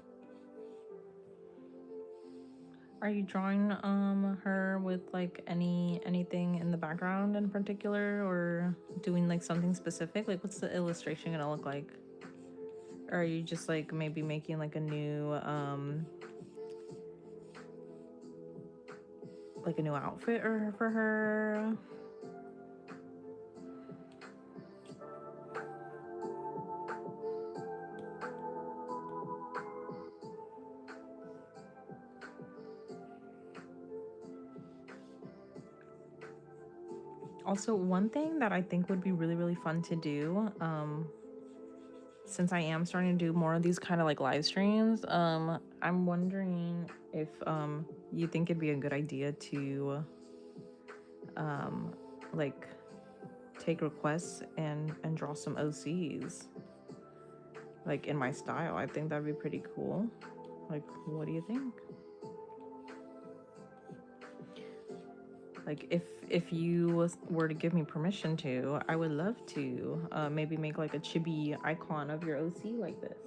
Are you drawing her with like anything in the background in particular, or doing like something specific? Like what's the illustration gonna look like? Or are you just like maybe making like a new outfit or for her? Also, one thing that I think would be really, really fun to do, since I am starting to do more of these kind of like live streams, I'm wondering if you think it'd be a good idea to like take requests and draw some OCs like in my style. I think that'd be pretty cool. Like, what do you think? Like if you were to give me permission to, I would love to maybe make like a chibi icon of your OC like this.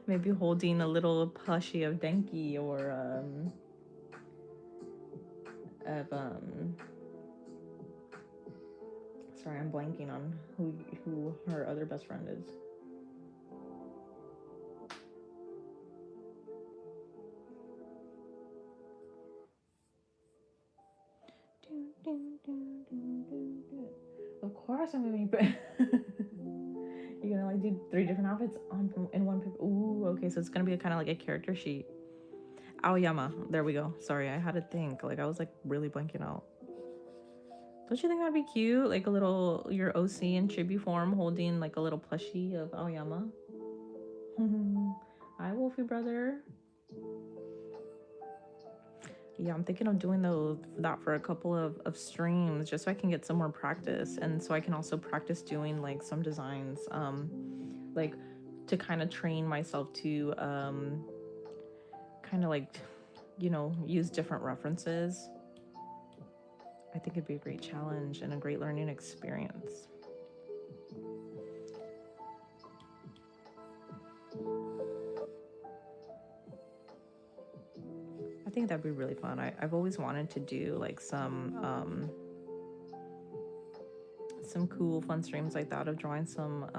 Maybe holding a little plushie of Denki, or of sorry, I'm blanking on who her other best friend is. Of course I'm gonna be you're gonna like do 3 different outfits in one paper. Ooh, okay, so it's gonna be kind of like a character sheet. Aoyama, there we go. Sorry, I had to think. Like I was like really blanking out. Don't you think that'd be cute? Like a little your OC in chibi form holding like a little plushie of Aoyama. Hi, Wolfie brother. Yeah, I'm thinking of doing that for a couple of streams just so I can get some more practice, and so I can also practice doing like some designs, like to kind of train myself to kind of like, use different references. I think it'd be a great challenge and a great learning experience. I think that'd be really fun. I've always wanted to do like some cool fun streams like that of drawing some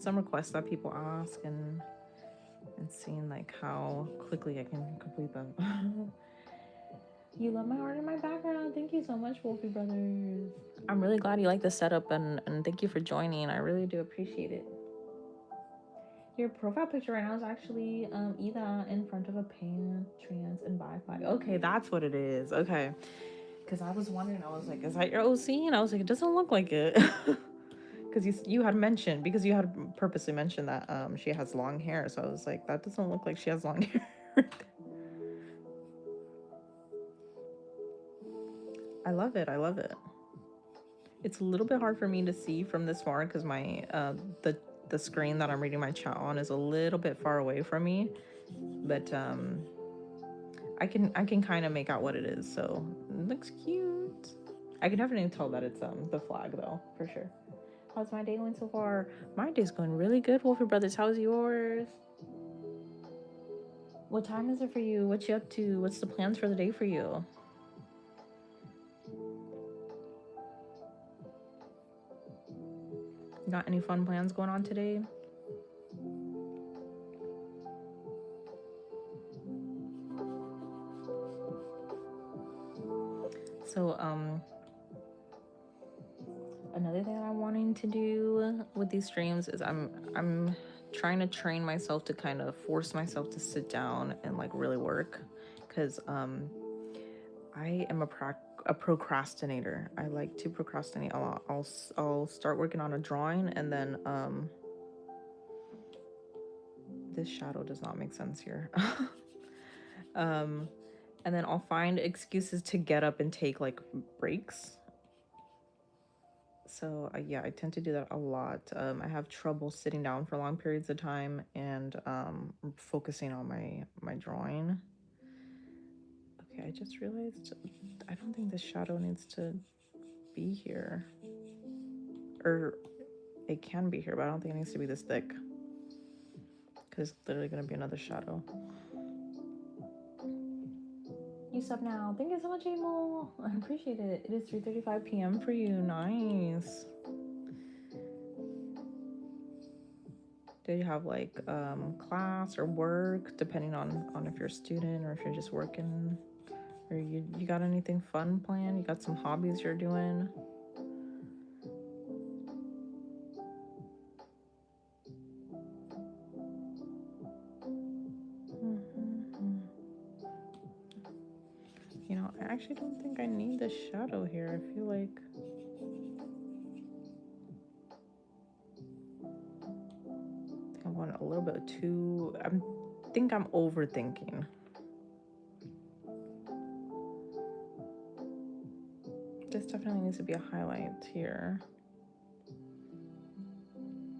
requests that people ask, and seeing like how quickly I can complete them. You love my art in my background. Thank you so much, Wolfie Brothers. I'm really glad you like the setup, and thank you for joining. I really do appreciate it. Your profile picture right now is actually Ida in front of a pan, trans, and bi flag. Okay, that's what it is. Okay. Because I was wondering, I was like, is that your OC? And I was like, it doesn't look like it. Because you had mentioned, because you had purposely mentioned that she has long hair. So I was like, that doesn't look like she has long hair. I love it. I love it. It's a little bit hard for me to see from this far because my the screen that I'm reading my chat on is a little bit far away from me, but I can kind of make out what it is. So it looks cute. I can definitely tell that it's the flag though, for sure. How's my day going so far? My day's going really good, Wolfie Brothers. How's yours? What time is it for you? What you up to? What's the plans for the day for you? Got any fun plans going on today? So another thing that I'm wanting to do with these streams is I'm trying to train myself to kind of force myself to sit down and like really work, because I am a procrastinator. I like to procrastinate a lot. I'll start working on a drawing, and then this shadow does not make sense here. And then I'll find excuses to get up and take like breaks. So yeah, I tend to do that a lot. I have trouble sitting down for long periods of time and focusing on my drawing. Okay, I just realized I don't think this shadow needs to be here. Or it can be here, but I don't think it needs to be this thick, because it's literally gonna be another shadow. You sub now. Thank you so much, Amo. I appreciate it. It is 3:35 p.m. for you. Nice. Do you have like class or work, depending on if you're a student or if you're just working, or you got anything fun planned? You got some hobbies you're doing? You know, I actually don't think I need the shadow here. I feel like I want a little bit too. I think I'm overthinking. This definitely needs to be a highlight here.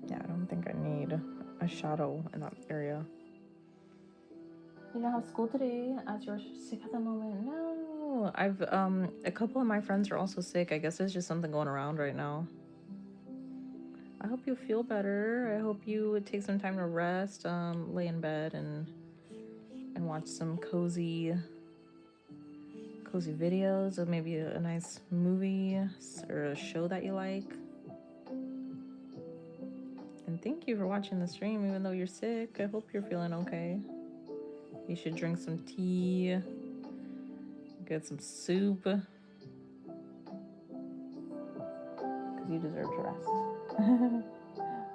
Yeah, I don't think I need a shadow in that area. You don't have school today as you're sick at the moment? No. I've a couple of my friends are also sick. I guess there's just something going around right now. I hope you feel better. I hope you would take some time to rest, lay in bed and watch some cozy videos, or maybe a nice movie or a show that you like. And thank you for watching the stream even though you're sick. I hope you're feeling okay. You should drink some tea, get some soup, because you deserve to rest.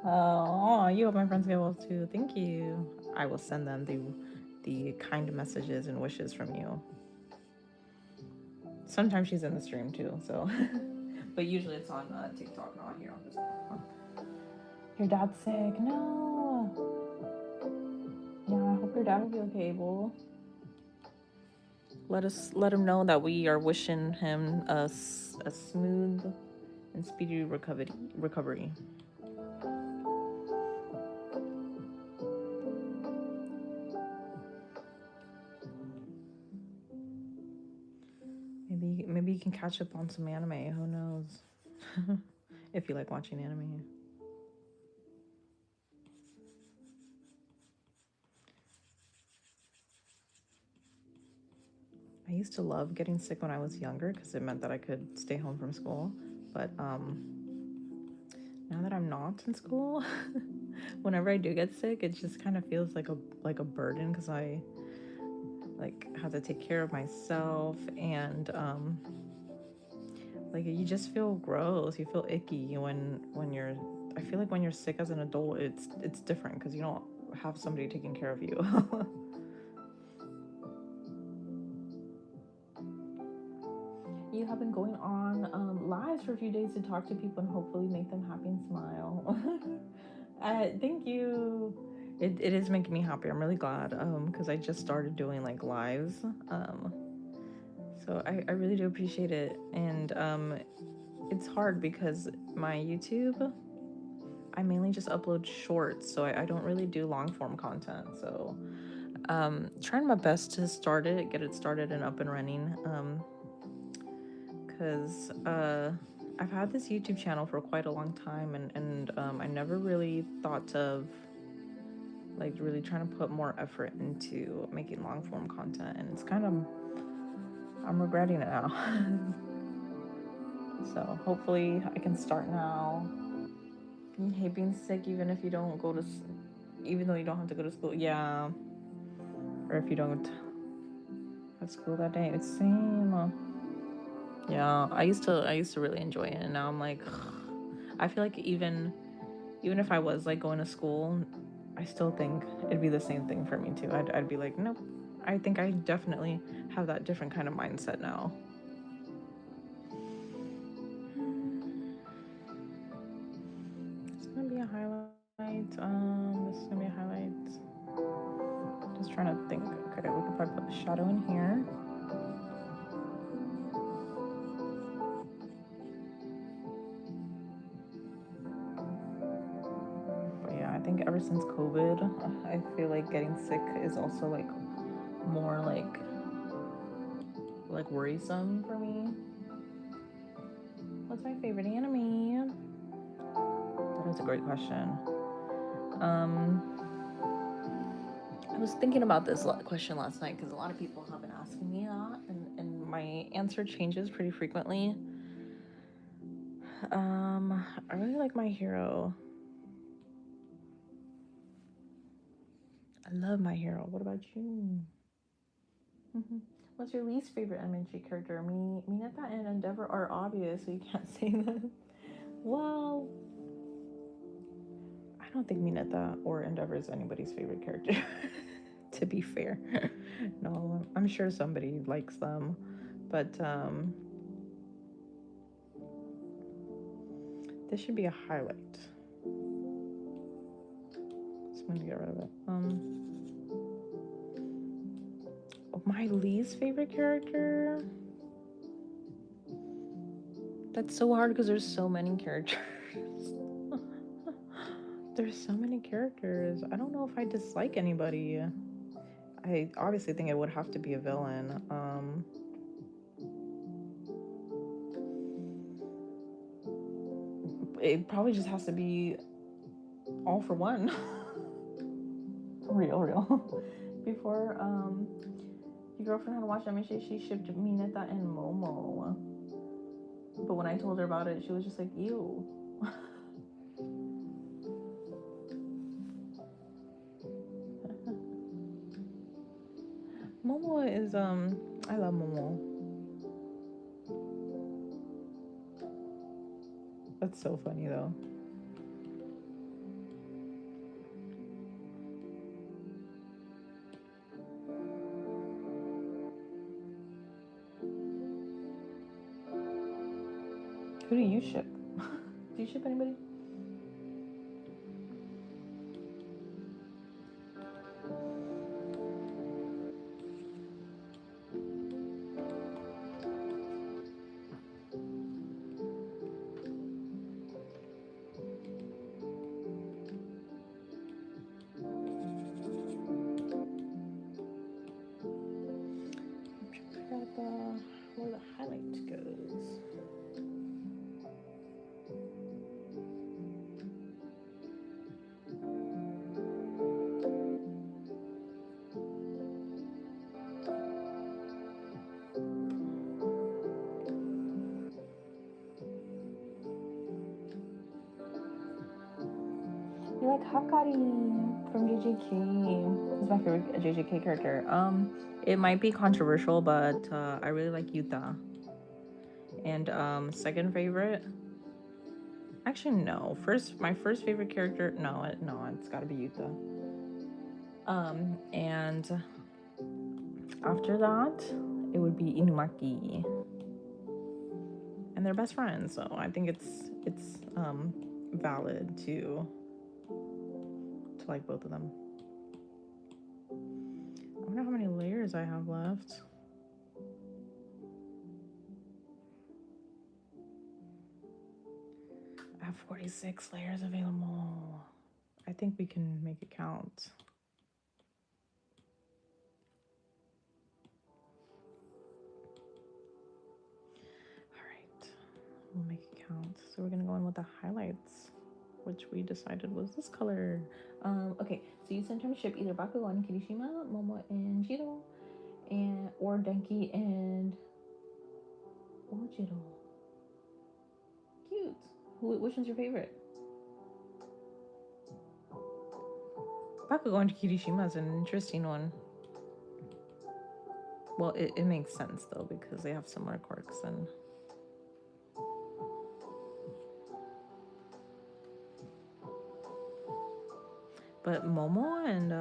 Oh, you hope my friends get well too. Thank you. I will send them the kind messages and wishes from you. Sometimes she's in the stream too, so but usually it's on TikTok, not here on this one. Your dad's sick. No. Yeah, I hope your dad will be okay, Abel. Let him know that we are wishing him a smooth and speedy recovery. Maybe you can catch up on some anime. Who knows? If you like watching anime. I used to love getting sick when I was younger because it meant that I could stay home from school. But now that I'm not in school, whenever I do get sick, it just kind of feels like a burden, because I like have to take care of myself, and like you just feel gross. You feel icky when you're. I feel like when you're sick as an adult, it's different because you don't have somebody taking care of you. You have been going on lives for a few days to talk to people and hopefully make them happy and smile. Thank you. It is making me happy. I'm really glad because I just started doing like lives. So I really do appreciate it. And it's hard because my YouTube, I mainly just upload shorts, so I don't really do long form content. So trying my best to get it started and up and running. Because I've had this YouTube channel for quite a long time, and I never really thought of like really trying to put more effort into making long form content, and it's kind of, I'm regretting it now. So hopefully I can start now. You hate being sick even if you don't go to, even though you don't have to go to school. Yeah. Or if you don't have school that day. It's same. Yeah, I used to really enjoy it, and now I'm like, I feel like even if I was like going to school, I still think it'd be the same thing for me too. I'd be like, nope. I think I definitely have that different kind of mindset now. It's gonna be a highlight. This is gonna be a highlight. Just trying to think. Okay, we could probably put the shadow in here. But yeah, I think ever since COVID, I feel like getting sick is also like more like worrisome for me. What's my favorite anime? That is a great question. Um, I was thinking about this question last night because a lot of people have been asking me that, and my answer changes pretty frequently. I really like My Hero. I love My Hero. What about you? Mm-hmm. What's your least favorite elementary character? Mineta and Endeavor are obvious, so you can't say that. Well, I don't think Mineta or Endeavor is anybody's favorite character. To be fair, no, I'm sure somebody likes them, but this should be a highlight. So I'm gonna get rid of it. My least favorite character. That's so hard because there's so many characters. There's so many characters. I don't know if I dislike anybody. I obviously think it would have to be a villain. It probably just has to be All for One. Real. Before your girlfriend had watched anime, she shipped Mineta and Momo. But when I told her about it, she was just like, ew. Momo is I love Momo. That's so funny though. Who do you ship? Do you ship anybody? Where the highlight goes. You like Hakari from JJK. He's my favorite JJK character. It might be controversial, but I really like Yuta. And second favorite, actually no. My first favorite character, no, it's got to be Yuta. And after that, it would be Inumaki. And they're best friends, so I think it's valid to like both of them. I wonder how many layers I have left. I have 46 layers available. I think we can make it count. All right, we'll make it count. So we're gonna go in with the highlights, which we decided was this color. Okay, so you sometimes ship either Bakugo and Kirishima, Momo and Jiro, or Denki and Ojiro. Cute. Which one's your favorite? Bakugo and Kirishima is an interesting one. Well, it makes sense though because they have similar quirks and But Momo and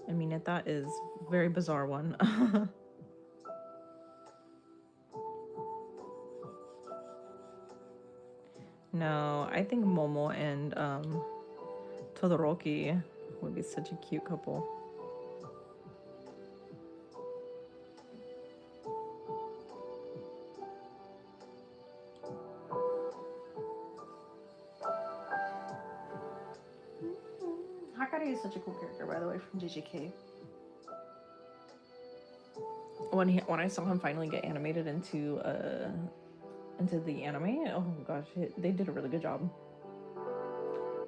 I mean, that is very bizarre one. No, I think Momo and Todoroki would be such a cute couple. Hakari is such a cool character, by the way, from JJK. When I saw him finally get animated into the anime, oh gosh, they did a really good job.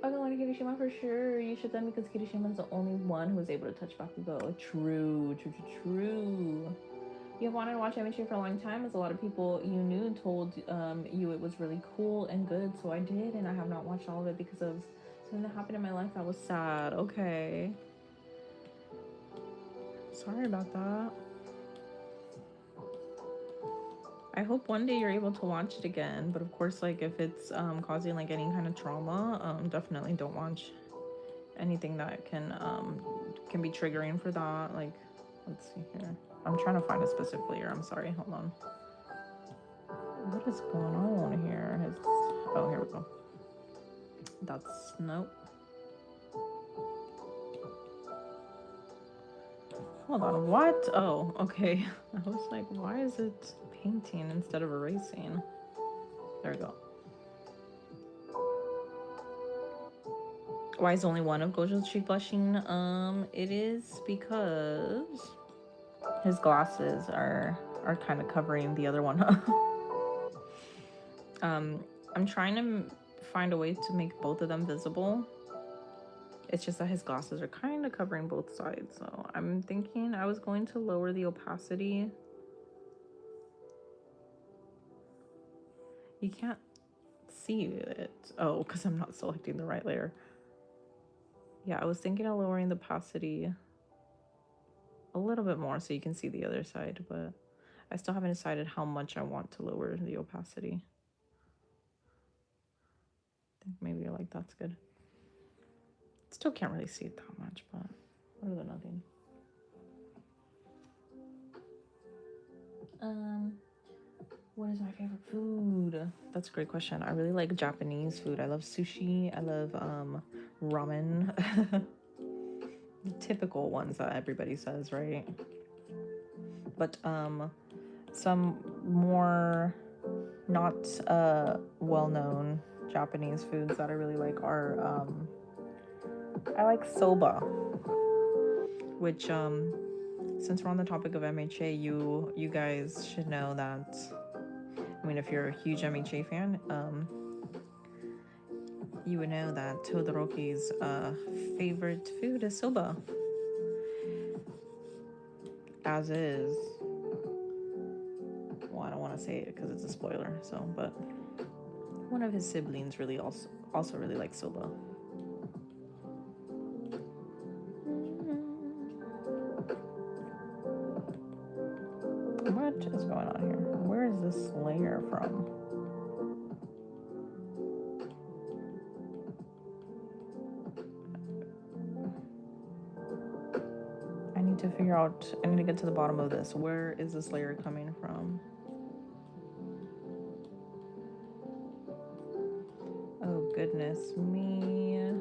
I don't want to Kirishima for sure. You should then because Kirishima's the only one who was able to touch Bakugo. True. You have wanted to watch animation for a long time, as a lot of people you knew told you it was really cool and good, so I did, and I have not watched all of it because of something that happened in my life that was sad. Okay. Sorry about that. I hope one day you're able to watch it again, but of course, like, if it's causing like any kind of trauma, definitely don't watch anything that can be triggering for that. Like, let's see here. I'm trying to find a specific layer. I'm sorry. Hold on. What is going on here? Oh, here we go. That's nope. Hold on. What? Oh, okay. I was like, why is it painting instead of erasing? There we go. Why is only one of Gojo's cheek blushing? It is because his glasses are kind of covering the other one. I'm trying to find a way to make both of them visible. It's just that his glasses are kind of covering both sides, so I'm thinking I was going to lower the opacity. You can't see it. Oh, because I'm not selecting the right layer. Yeah, I was thinking of lowering the opacity a little bit more so you can see the other side, but I still haven't decided how much I want to lower the opacity. I think maybe like that's good. Still can't really see it that much, but better than nothing. What is my favorite food? That's a great question. I really like Japanese food. I love sushi. I love ramen. The typical ones that everybody says, right? But some more not well-known Japanese foods that I really like are I like soba, which since we're on the topic of MHA, you guys should know that. I mean, if you're a huge MHA fan, you would know that Todoroki's favorite food is soba. As is. Well, I don't want to say it because it's a spoiler. So, but one of his siblings really also really likes soba. What is going on here? Where is this layer from? I need to figure out, I need to get to the bottom of this. Where is this layer coming from? Oh, goodness me.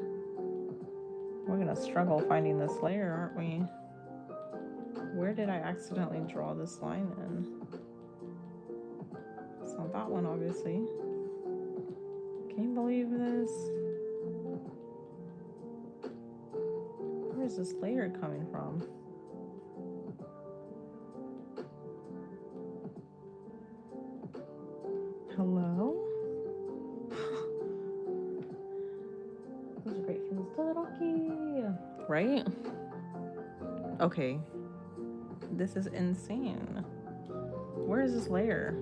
We're gonna struggle finding this layer, aren't we? Where did I accidentally draw this line in? It's not that one, obviously. Can you believe this? Where is this layer coming from? Hello? Those are great films. Todoroki! Right? Okay. This is insane. Where is this layer?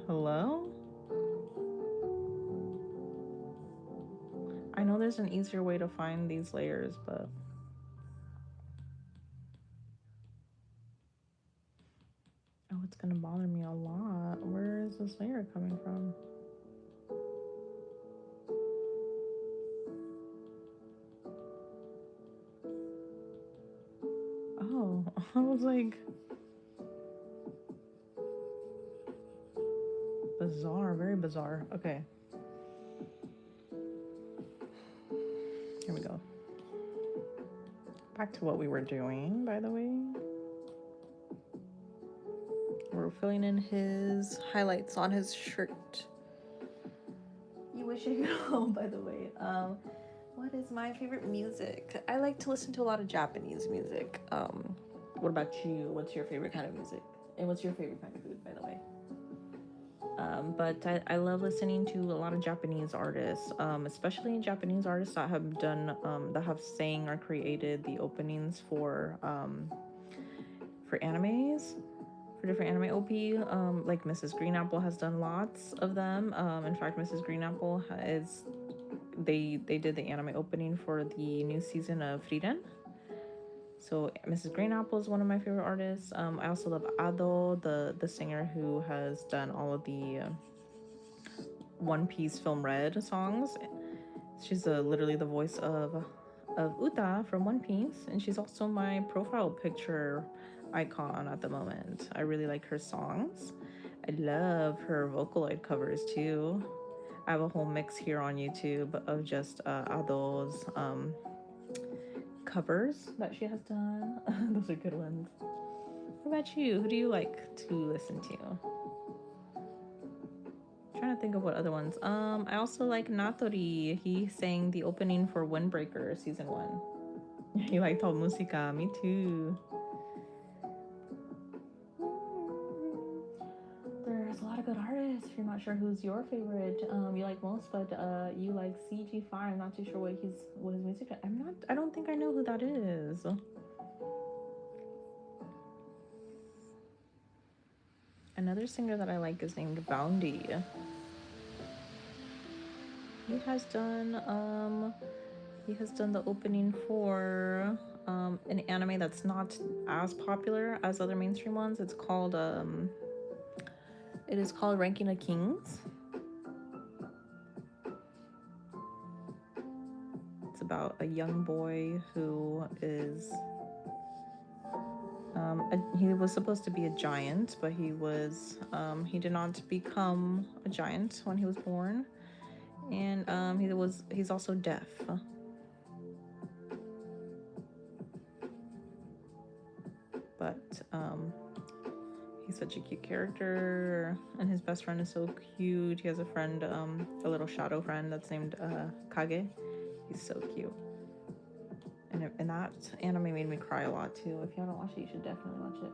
Hello? I know there's an easier way to find these layers, but oh, it's gonna bother me a lot. Where is this layer coming from? I was like, bizarre, very bizarre. Okay. Here we go. Back to what we were doing, by the way. We're filling in his highlights on his shirt. You wish I could know, by the way. What is my favorite music? I like to listen to a lot of Japanese music. What about you? What's your favorite kind of music? And what's your favorite kind of food, by the way? But I love listening to a lot of Japanese artists, especially Japanese artists that have done, that have sang or created the openings for animes, for different anime OP. Like Mrs. Green Apple has done lots of them. In fact, Mrs. Green Apple they did the anime opening for the new season of Frieren. So Mrs. Green Apple is one of my favorite artists. I also love Ado, the singer who has done all of the One Piece Film Red songs. She's literally the voice of Uta from One Piece, and she's also my profile picture icon at the moment. I really like her songs. I love her Vocaloid covers too. I have a whole mix here on YouTube of just Ado's covers that she has done. Those are good ones. What about you? Who do you like to listen to? I'm trying to think of what other ones. I also like Natori. He sang the opening for Windbreaker season 1. You like Top Musica? Me too. There's a lot of good artists. If you're not sure who's your favorite, you like most, but you like CG5. I'm not too sure what his music is. I don't think I know who that is. Another singer that I like is named Boundy. He has done the opening for an anime that's not as popular as other mainstream ones. It is called Ranking of Kings. It's about a young boy who is he was supposed to be a giant, but he did not become a giant when he was born, and he's also deaf. But he's such a cute character, and his best friend is so cute. He has a friend, a little shadow friend that's named Kage. He's so cute. And that anime made me cry a lot too. If you haven't watched it, you should definitely watch it.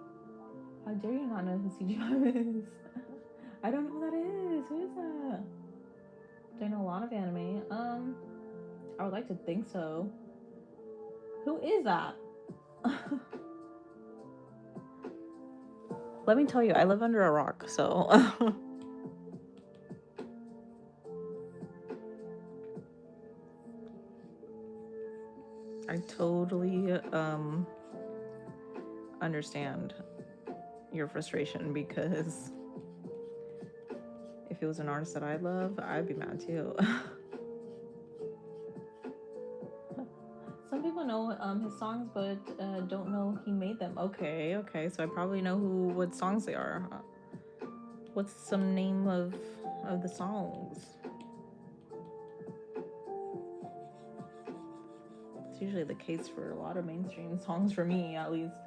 How dare you not know who CGI is? I don't know who that is. Who is that? I know a lot of anime. I would like to think so. Who is that? Let me tell you, I live under a rock, so I totally understand your frustration, because if it was an artist that I love, I'd be mad too. Some people know his songs, but don't know he made them. Okay, so I probably know what songs they are. What's some name of the songs? It's usually the case for a lot of mainstream songs, for me at least.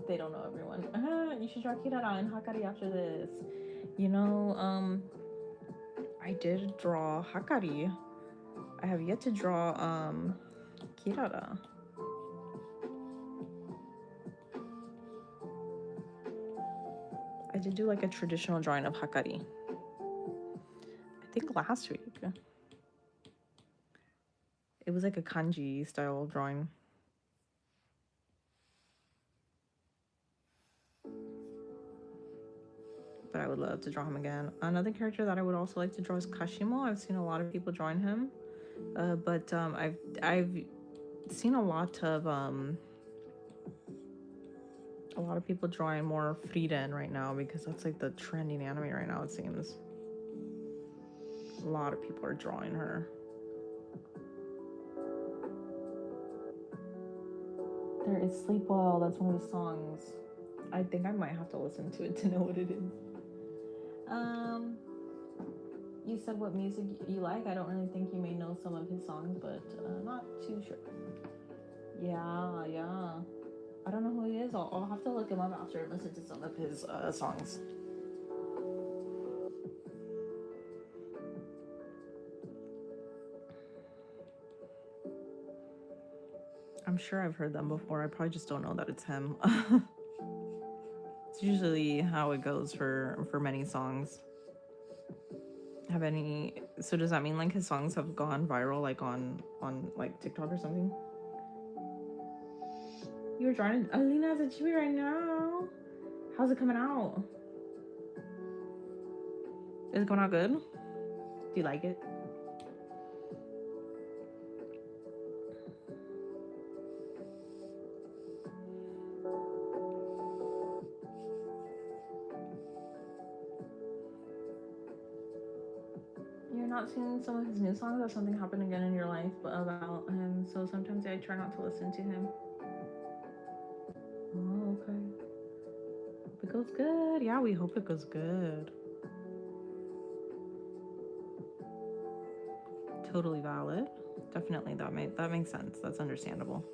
They don't know everyone. You should draw Kirara and Hakari after this. You know, I did draw Hakari. I have yet to draw Kirara. I did do like a traditional drawing of Hakari, I think last week. It was like a kanji style drawing. But I would love to draw him again. Another character that I would also like to draw is Kashimo. I've seen a lot of people drawing him, but I've seen a lot of people drawing more Frieren right now, because that's like the trending anime right now, it seems. A lot of people are drawing her. There It's Sleep Well. That's one of the songs. I think I might have to listen to it to know what it is. You said what music you like. I don't really think you may know some of his songs, but not too sure. Yeah. I don't know who he is. I'll have to look him up after and listen to some of his songs. I'm sure I've heard them before. I probably just don't know that it's him. It's usually how it goes for many songs. So does that mean like his songs have gone viral like on like TikTok or something? You were trying to Alina's a Chibi right now. How's it coming out? Is it coming out good? Do you like it? You're not seeing some of his new songs, or something happened again in your life about him, so sometimes I try not to listen to him. Oh, okay. Hope it goes good. Yeah, we hope it goes good. Totally valid. Definitely, that makes sense. That's understandable.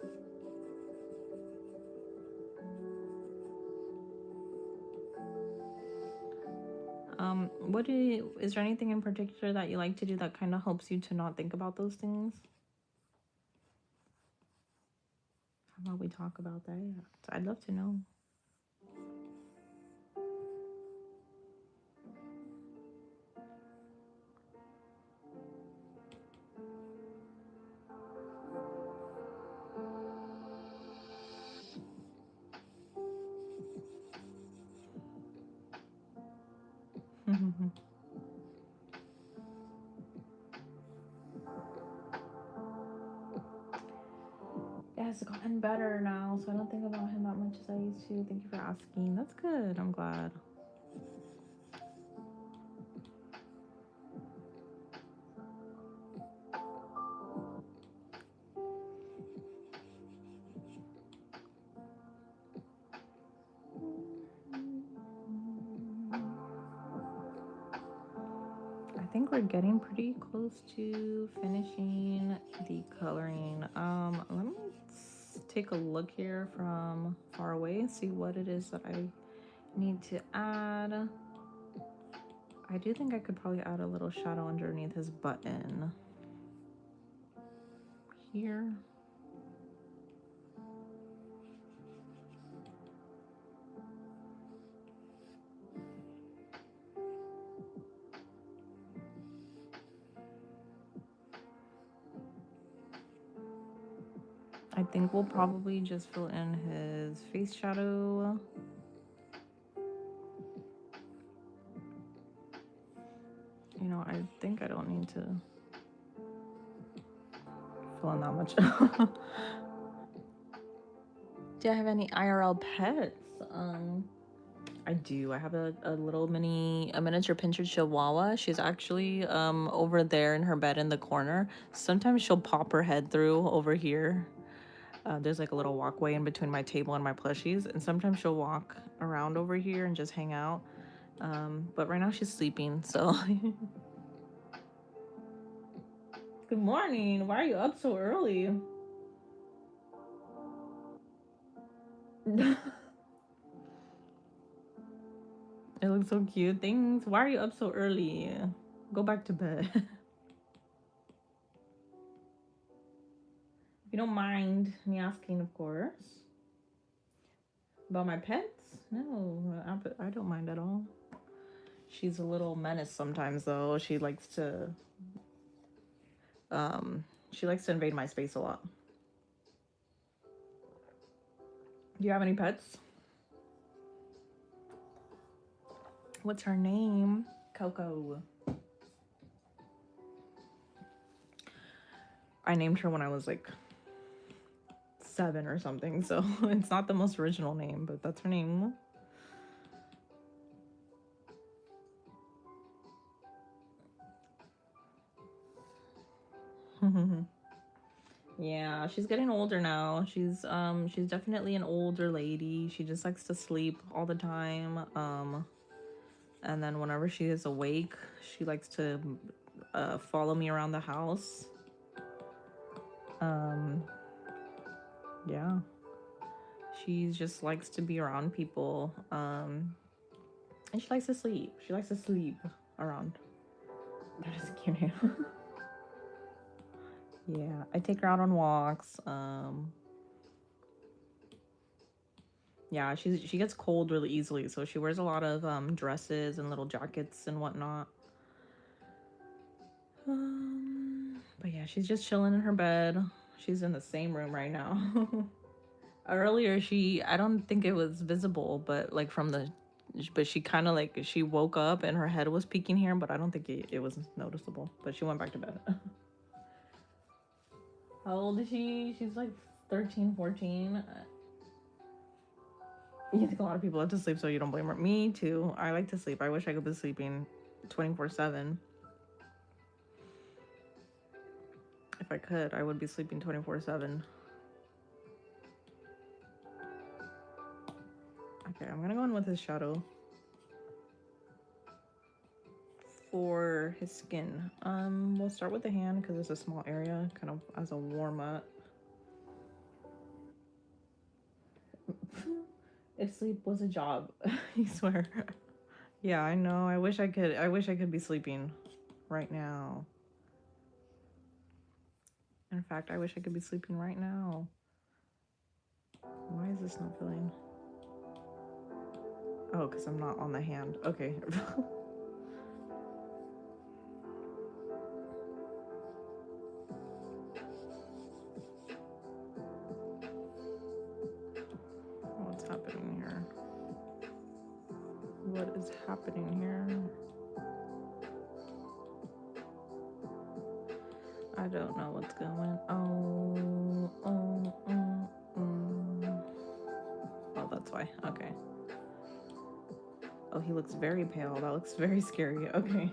Is there anything in particular that you like to do that kind of helps you to not think about those things? How about we talk about that? I'd love to know. Yeah, it's gotten better now, so I don't think about him that much as I used to. Thank you for asking. That's good. I'm glad. I think we're getting pretty close to finishing the coloring. Let me take a look here from far away, see what it is that I need to add. I do think I could probably add a little shadow underneath his button here. I think we'll probably just fill in his face shadow. You know, I think I don't need to fill in that much. Do I have any IRL pets? I do. I have a little miniature pinscher chihuahua. She's actually over there in her bed in the corner. Sometimes she'll pop her head through over here. There's like a little walkway in between my table and my plushies, and sometimes she'll walk around over here and just hang out. But right now she's sleeping, so. Good morning. Why are you up so early? It looks so cute. Thanks. Why are you up so early? Go back to bed. If you don't mind me asking, of course. About my pets? No, I don't mind at all. She's a little menace sometimes, though. She likes to invade my space a lot. Do you have any pets? What's her name? Coco. I named her when I was like 7 or something, so it's not the most original name, but that's her name. Yeah, she's getting older now. She's definitely an older lady. She just likes to sleep all the time. And then whenever she is awake, she likes to follow me around the house. Um, yeah, she just likes to be around people. And she likes to sleep. She likes to sleep around. That is a cute name. Yeah, I take her out on walks. Yeah, she gets cold really easily, so she wears a lot of dresses and little jackets and whatnot. But yeah, she's just chilling in her bed. She's in the same room right now. Earlier, I don't think it was visible, but like but she kind of like, she woke up and her head was peeking here, but I don't think it was noticeable. But she went back to bed. How old is she? She's like 13, 14. You think a lot of people have to sleep, so you don't blame her. Me too. I like to sleep. I wish I could be sleeping 24/7. If I could, I would be sleeping 24/7. Okay, I'm gonna go in with his shadow for his skin. We'll start with the hand because it's a small area, kind of as a warm up. If sleep was a job, you swear. Yeah, I know. I wish I could. I wish I could be sleeping right now. In fact, I wish I could be sleeping right now. Why is this not filling? Oh, because I'm not on the hand. Okay. What's happening here? What is happening here? I don't know what's going on. Oh, that's why. Okay. Oh, he looks very pale. That looks very scary. Okay.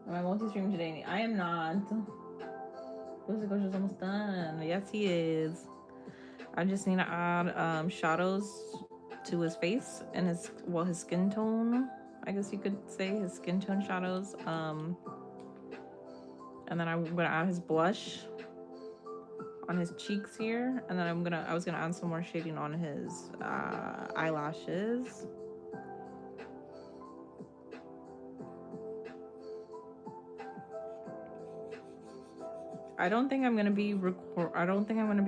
Am I multi-streaming today? I am not. Gojo Geto's almost done. Yes, he is. I just need to add shadows to his face and his skin tone. I guess you could say his skin tone shadows. And then I'm gonna add his blush on his cheeks here, and then I was gonna add some more shading on his eyelashes. I don't think I'm gonna be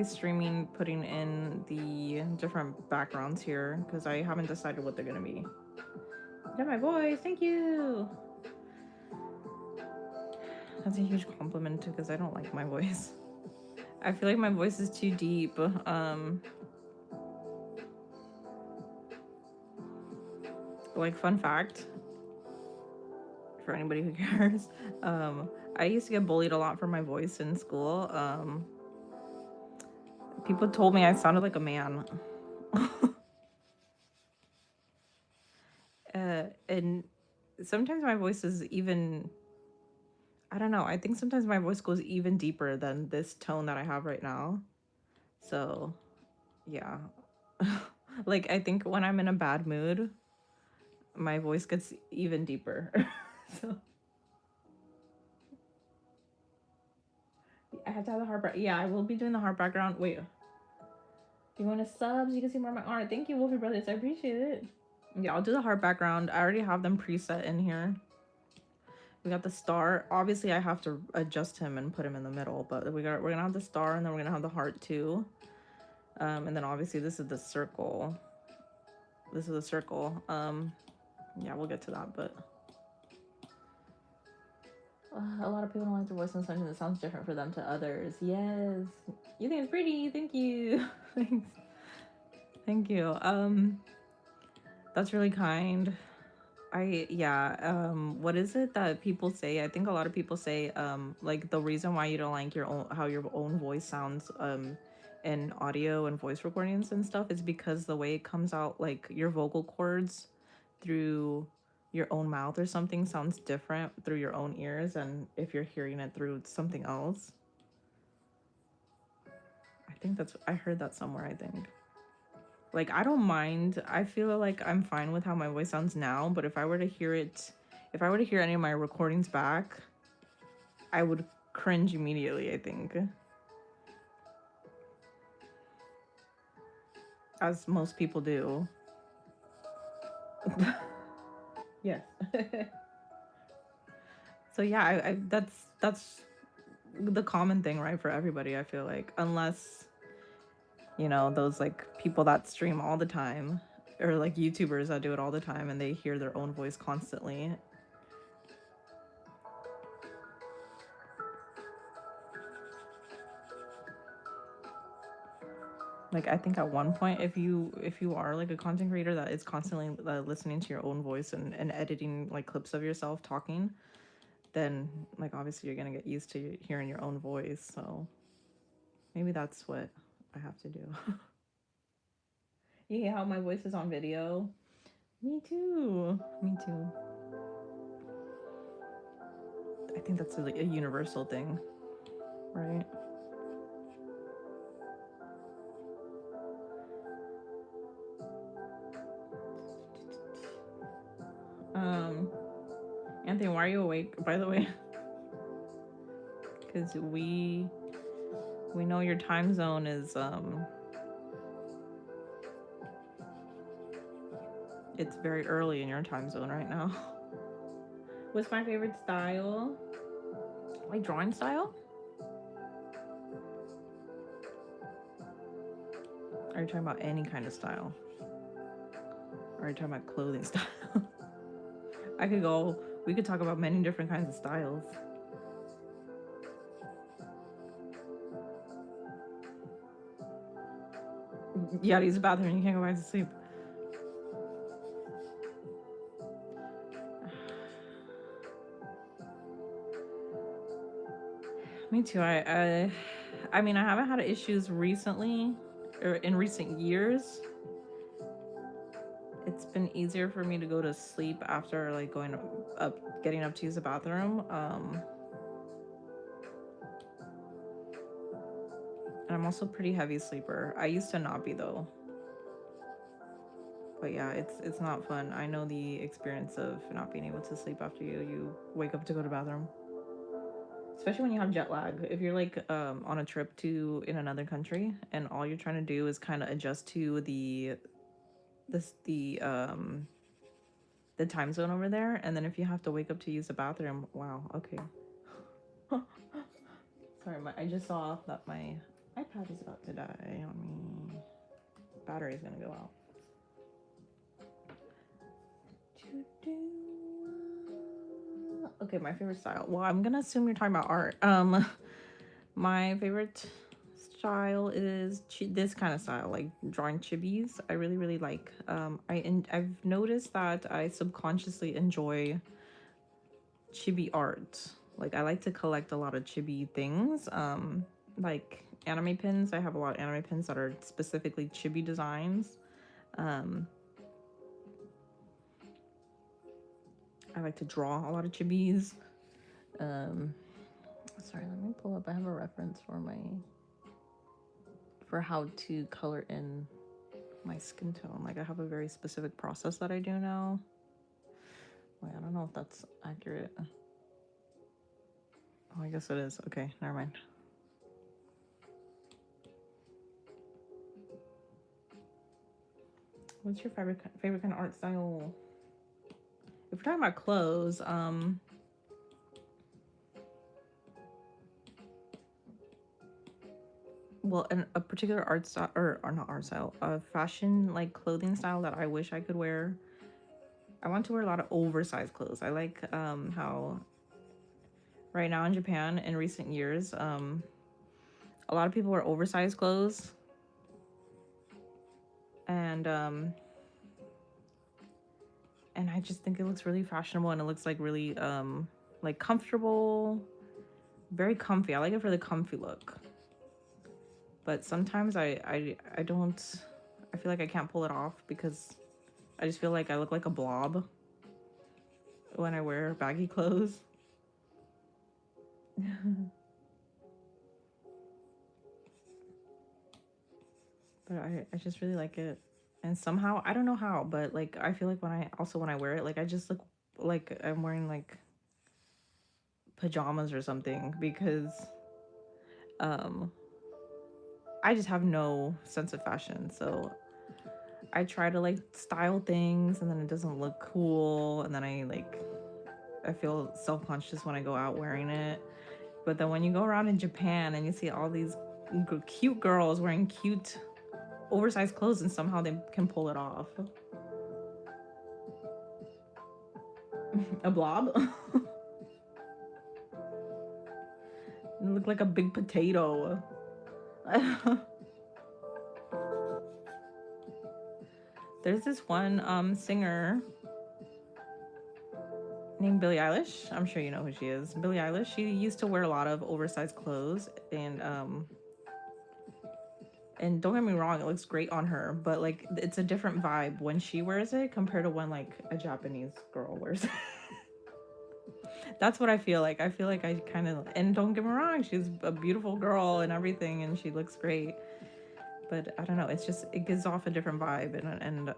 streaming putting in the different backgrounds here because I haven't decided what they're gonna be. Yeah, my voice, thank you. That's a huge compliment because I don't like my voice. I feel like my voice is too deep. Like, fun fact for anybody who cares, I used to get bullied a lot for my voice in school. People told me I sounded like a man. And sometimes my voice is even, I don't know, I think sometimes my voice goes even deeper than this tone that I have right now. So, yeah. Like, I think when I'm in a bad mood, my voice gets even deeper. So I have to have the heart background. Yeah, I will be doing the heart background. Wait. If you want to subs, you can see more of my art. Thank you, Wolfie Brothers. I appreciate it. Yeah, I'll do the heart background. I already have them preset in here. We got the star. Obviously, I have to adjust him and put him in the middle, but we're gonna have the star, and then we're gonna have the heart too. And then obviously this is the circle. This is a circle. Yeah, we'll get to that, but a lot of people don't like their voice in something that sounds different for them to others. Yes, you think it's pretty. Thank you. Thanks. Thank you. That's really kind. What is it that people say? I think a lot of people say like the reason why you don't like how your own voice sounds in audio and voice recordings and stuff is because the way it comes out, like your vocal cords through your own mouth or something sounds different through your own ears and if you're hearing it through something else. think I heard that somewhere, I think. Like, I don't mind. I feel like I'm fine with how my voice sounds now, but if I were to hear any of my recordings back, I would cringe immediately, I think. As most people do. Yes. So yeah, I that's the common thing, right, for everybody, I feel like. Unless, you know, those like people that stream all the time, or like YouTubers that do it all the time and they hear their own voice constantly. Like, I think at one point, if you are like a content creator that is constantly listening to your own voice and editing like clips of yourself talking, then like obviously you're gonna get used to hearing your own voice. So maybe that's what I have to do. You hear how my voice is on video? Me too. Me too. I think that's a universal thing, right? Anthony, why are you awake, by the way? Because we know your time zone is it's very early in your time zone right now. What's my favorite style? Like drawing style? Are you talking about any kind of style? Or are you talking about clothing style? We could talk about many different kinds of styles. You gotta use the bathroom and you can't go back to sleep. Me too. I mean, I haven't had issues recently, or in recent years. It's been easier for me to go to sleep after like getting up to use the bathroom. And I'm also a pretty heavy sleeper. I used to not be though. But yeah, it's not fun. I know the experience of not being able to sleep after you wake up to go to the bathroom. Especially when you have jet lag. If you're like on a trip in another country and all you're trying to do is kind of adjust to the time zone over there, and then if you have to wake up to use the bathroom, wow, okay. Sorry, I just saw that my iPad is about to die on me. Battery's gonna go out. Okay, my favorite style. Well, I'm gonna assume you're talking about art. My favorite style is this kind of style, like drawing chibis. I really, really like. I've noticed that I subconsciously enjoy chibi art. Like, I like to collect a lot of chibi things. Like anime pins. I have a lot of anime pins that are specifically chibi designs. I like to draw a lot of chibis. Sorry, let me pull up. I have a reference for how to color in my skin tone. Like, I have a very specific process that I do now. Wait, I don't know if that's accurate. Oh, I guess it is. Okay, never mind. What's your favorite kind of art style? If we're talking about clothes, well, a particular art style, or not art style, a fashion like clothing style that I wish I could wear. I want to wear a lot of oversized clothes. I like how right now in Japan in recent years, a lot of people wear oversized clothes, and I just think it looks really fashionable, and it looks like really like comfortable, very comfy. I like it for the comfy look. But sometimes I don't, I feel like I can't pull it off because I just feel like I look like a blob when I wear baggy clothes. But I just really like it. And somehow, I don't know how, but like I feel like when I wear it, like I just look like I'm wearing like pajamas or something because um I just have no sense of fashion. So I try to like style things and then it doesn't look cool and then I feel self-conscious when I go out wearing it. But then when you go around in Japan and you see all these cute girls wearing cute oversized clothes and somehow they can pull it off. A blob? You look like a big potato. There's this one singer named Billie Eilish. I'm sure you know who she is. Billie Eilish. She used to wear a lot of oversized clothes and don't get me wrong, it looks great on her, but like it's a different vibe when she wears it compared to when like a Japanese girl wears it. That's what I feel like. I feel like I kind of, and don't get me wrong, she's a beautiful girl and everything and she looks great. But I don't know, it's just it gives off a different vibe and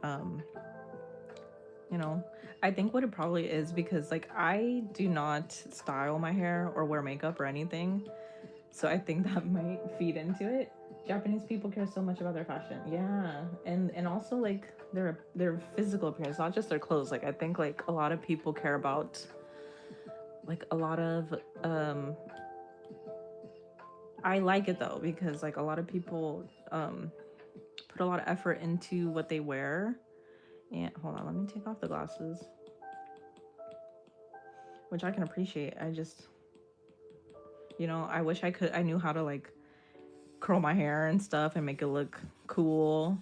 you know, I think what it probably is because like I do not style my hair or wear makeup or anything. So I think that might feed into it. Japanese people care so much about their fashion. Yeah. And also like their physical appearance, not just their clothes. Like I think like a lot of people care about like a lot of I like it though because like a lot of people put a lot of effort into what they wear. And hold on, let me take off the glasses. Which I can appreciate. I just, you know, I wish I knew how to like curl my hair and stuff and make it look cool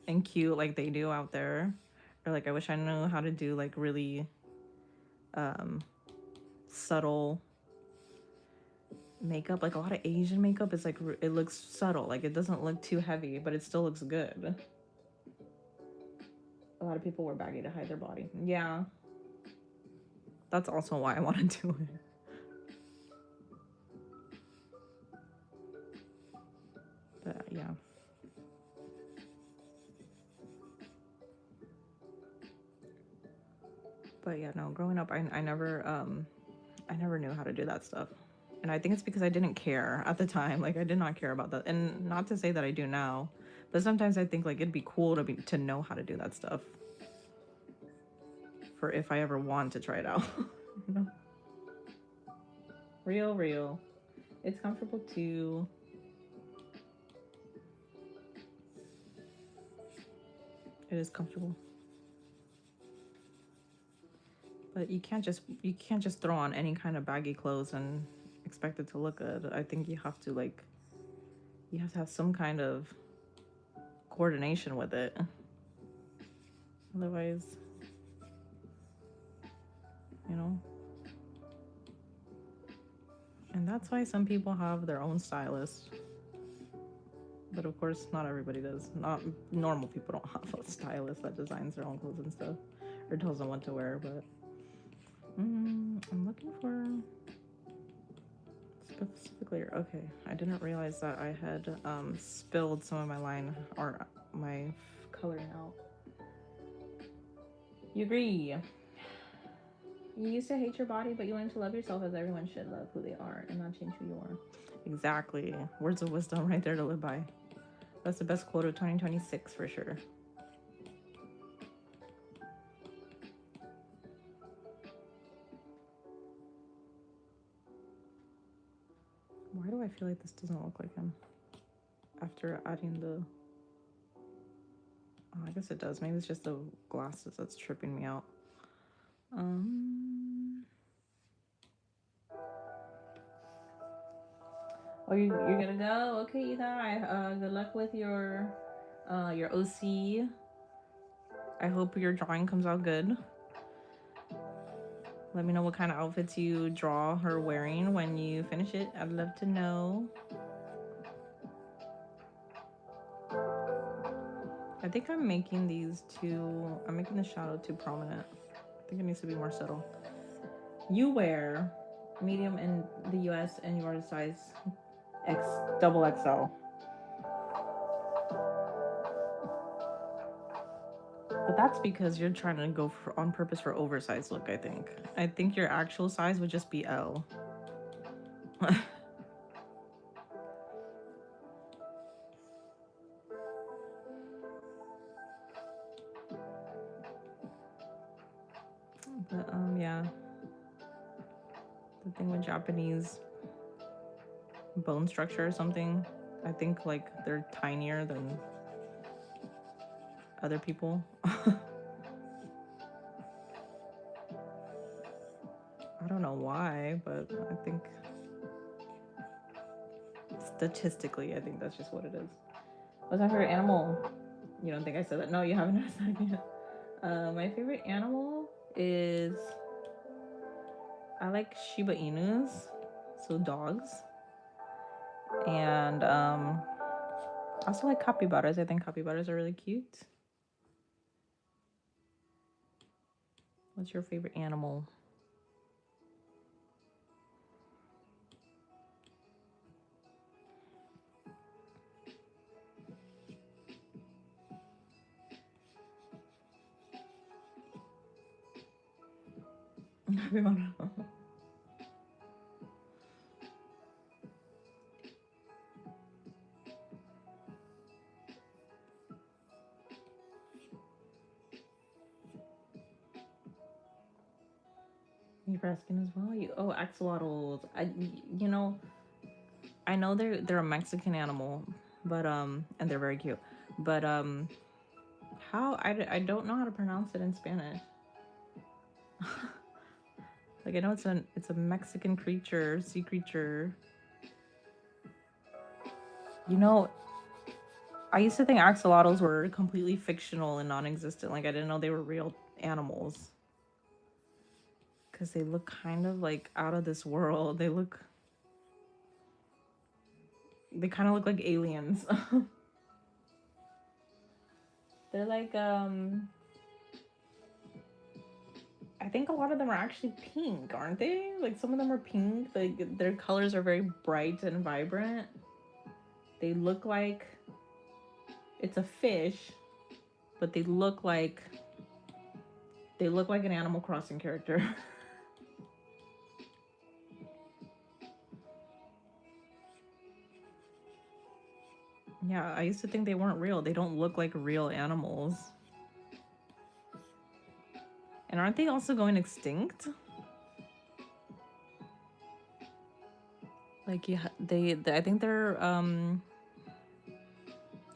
and cute like they do out there. Or like I wish I knew how to do like really subtle makeup. Like a lot of Asian makeup is like it looks subtle. Like it doesn't look too heavy, but it still looks good. A lot of people wear baggy to hide their body. Yeah. That's also why I want to do it. But yeah. But yeah, no, growing up I never knew how to do that stuff. And I think it's because I didn't care at the time. Like I did not care about that. And not to say that I do now, but sometimes I think like it'd be cool to know how to do that stuff. For if I ever want to try it out. You know? Real. It's comfortable too. It is comfortable. But you can't just throw on any kind of baggy clothes and expect it to look good. I think you have to have some kind of coordination with it. Otherwise, you know. And that's why some people have their own stylist. But of course, not everybody does. Not normal people don't have a stylist that designs their own clothes and stuff or tells them what to wear. But I'm looking for specifically. Okay, I didn't realize that I had spilled some of my line or my coloring out. You agree? You used to hate your body, but you learned to love yourself as everyone should love who they are and not change who you are. Exactly. Words of wisdom right there to live by. That's the best quote of 2026 for sure. Why do I feel like this doesn't look like him? After adding the... Oh, I guess it does. Maybe it's just the glasses that's tripping me out. Oh, you're gonna go? Okay, Ethan. Good luck with your OC. I hope your drawing comes out good. Let me know what kind of outfits you draw her wearing when you finish it. I'd love to know. I think I'm making I'm making the shadow too prominent. I think it needs to be more subtle. You wear medium in the US and you're size double XL. But that's because you're trying to go for, on purpose for oversized look, I think. I think your actual size would just be L. But yeah. The thing with Japanese bone structure or something, I think like they're tinier than other people. I don't know why, but I think statistically, I think that's just what it is. What's my favorite animal? You don't think I said that? No, you haven't asked that yet. My favorite animal is I like Shiba Inus, so dogs, and I also like capybaras. I think capybaras are really cute. What's your favorite animal? Capybara. Nebraskan as well. Axolotls. You know, I know they're a Mexican animal, but and they're very cute. But how I don't know how to pronounce it in Spanish. Like I know it's a Mexican creature, sea creature. You know, I used to think axolotls were completely fictional and non-existent. Like I didn't know they were real animals. Cause they look kind of like out of this world. They kind of look like aliens. They're like I think a lot of them are actually pink, aren't they? Like some of them are pink. Like their colors are very bright and vibrant. They look like it's a fish, but they look like an Animal Crossing character. Yeah, I used to think they weren't real. They don't look like real animals. And aren't they also going extinct? Like yeah, I think they're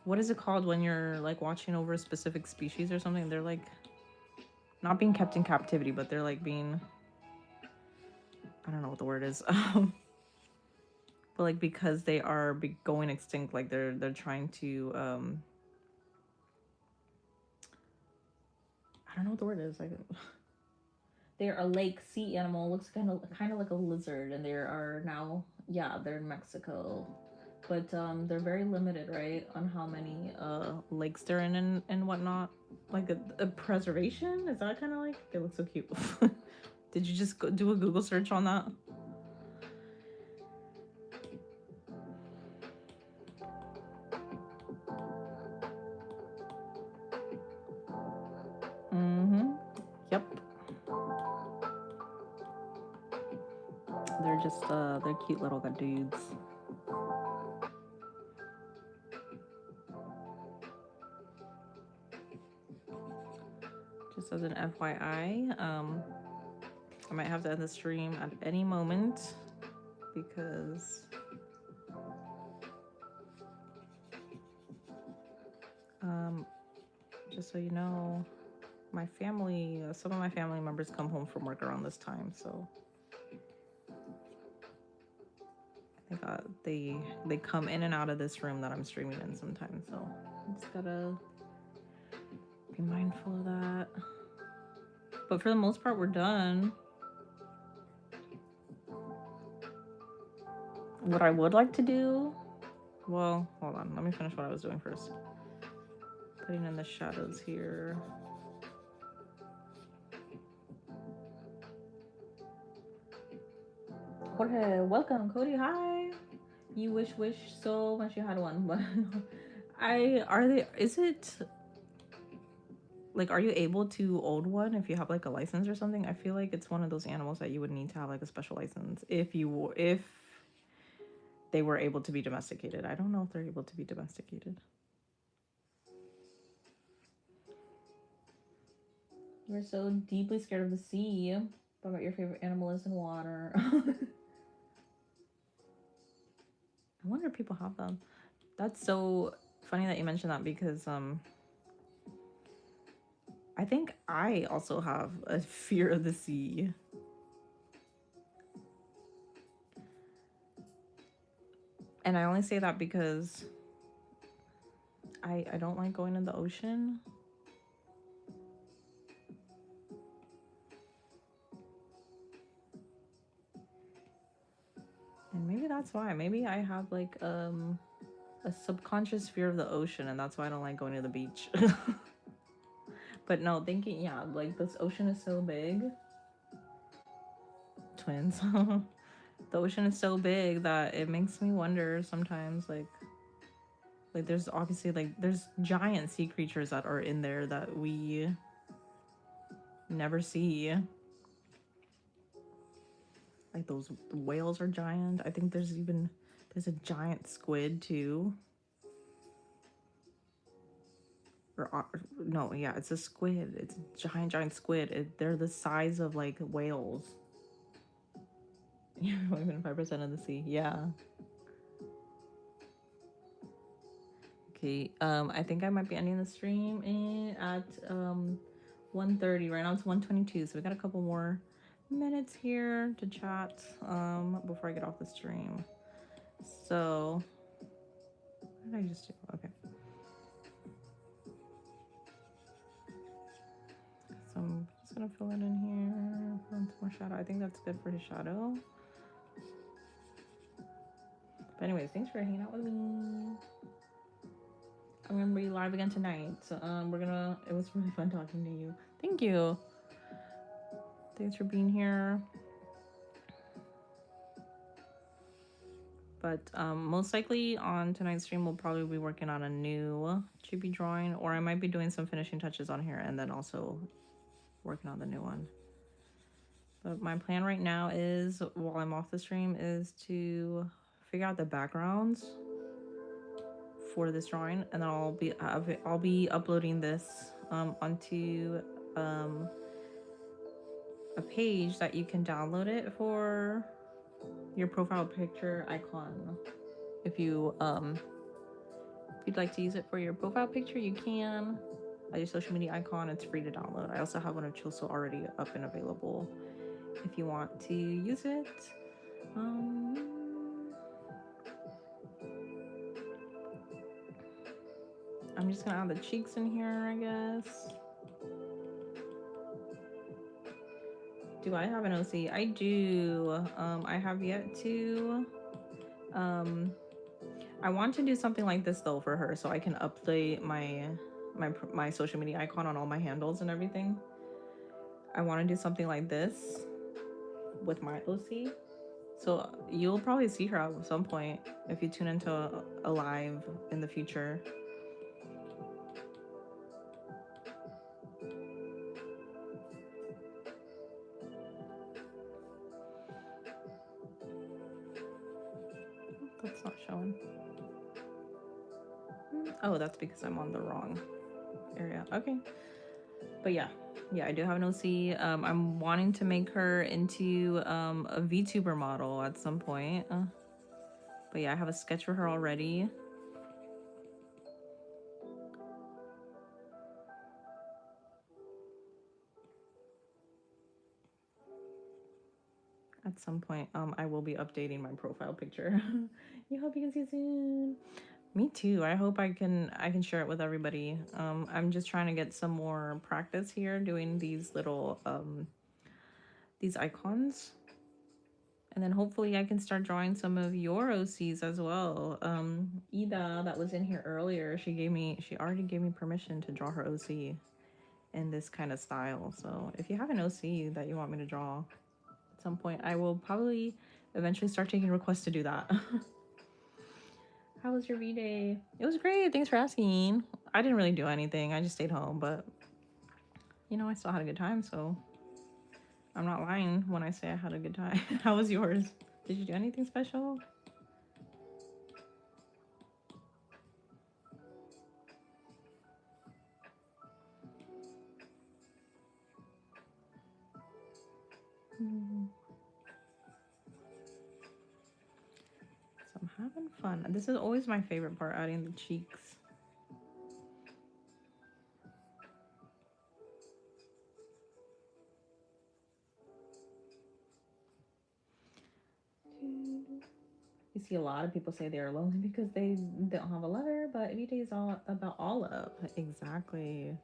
what is it called when you're like watching over a specific species or something? They're like not being kept in captivity, but they're like being I don't know what the word is. But like because they are going extinct, like they're trying to I don't know what the word is. Like they're a lake sea animal. Looks kind of like a lizard, and they are now they're in Mexico, but they're very limited, right, on how many lakes they're in and whatnot. Like a preservation is that kind of like they look so cute. Did you just do a Google search on that? Mm-hmm. Yep. They're just they're cute little dudes. Just as an FYI, I might have to end the stream at any moment because just so you know, my family, some of my family members come home from work around this time, so I think they come in and out of this room that I'm streaming in sometimes, so I just gotta be mindful of that. But for the most part, we're done. What I would like to do, well, hold on, let me finish what I was doing first. Putting in the shadows here. Jorge, welcome. Cody, hi. You wish so much you had one, but is it like, are you able to own one if you have like a license or something? I feel like it's one of those animals that you would need to have like a special license if they were able to be domesticated. I don't know if they're able to be domesticated. You're so deeply scared of the sea, but your favorite animal is in water. I wonder if people have them. That's so funny that you mentioned that because I think I also have a fear of the sea. And I only say that because I don't like going in the ocean. And maybe that's why. Maybe I have like a subconscious fear of the ocean, and that's why I don't like going to the beach. But no, thinking, yeah, like this ocean is so big. Twins. The ocean is so big that it makes me wonder sometimes, like there's obviously like there's giant sea creatures that are in there that we never see. Like those whales are giant. I think there's a giant squid too. Or no, yeah, it's a squid. It's a giant squid. They're the size of like whales. Yeah, 5% of the sea. Yeah. Okay. I think I might be ending the stream at 1:30. Right now it's 1:22, so we got a couple more minutes here to chat before I get off the stream. So what did I just do? Okay. So I'm just gonna fill it in here. Put in some more shadow. I think that's good for his shadow. But anyways, thanks for hanging out with me. I'm gonna be live again tonight. So it was really fun talking to you. Thank you. Thanks for being here. But most likely on tonight's stream we'll probably be working on a new chibi drawing, or I might be doing some finishing touches on here and then also working on the new one. But my plan right now is, while I'm off the stream, is to figure out the backgrounds for this drawing, and then I'll be uploading this onto a page that you can download it for your profile picture icon. If you'd like to use it for your profile picture, you can. Your social media icon, it's free to download. I also have one of Choso already up and available if you want to use it. I'm just gonna add the cheeks in here, I guess. Do I have an OC? I do. I have yet to. I want to do something like this though for her, so I can update my social media icon on all my handles and everything. I want to do something like this with my OC. So you'll probably see her at some point if you tune into a live in the future. That's not showing. Oh, that's because I'm on the wrong area. Okay. But yeah, I do have an OC. I'm wanting to make her into a VTuber model at some point. But yeah, I have a sketch for her already. At some point, I will be updating my profile picture. You hope you can see it soon. Me too. I hope I can share it with everybody. I'm just trying to get some more practice here doing these little these icons. And then hopefully I can start drawing some of your OCs as well. Ida, that was in here earlier, she already gave me permission to draw her OC in this kind of style. So if you have an OC that you want me to draw at some point, I will probably eventually start taking requests to do that. How was your V-Day? It was great. Thanks for asking. I didn't really do anything. I just stayed home, but You know, I still had a good time, so I'm not lying when I say I had a good time. How was yours? Did you do anything special? Mm. So I'm having fun. This is always my favorite part, adding the cheeks. You see a lot of people say they are lonely because they don't have a lover, but every day is all about all of. Exactly.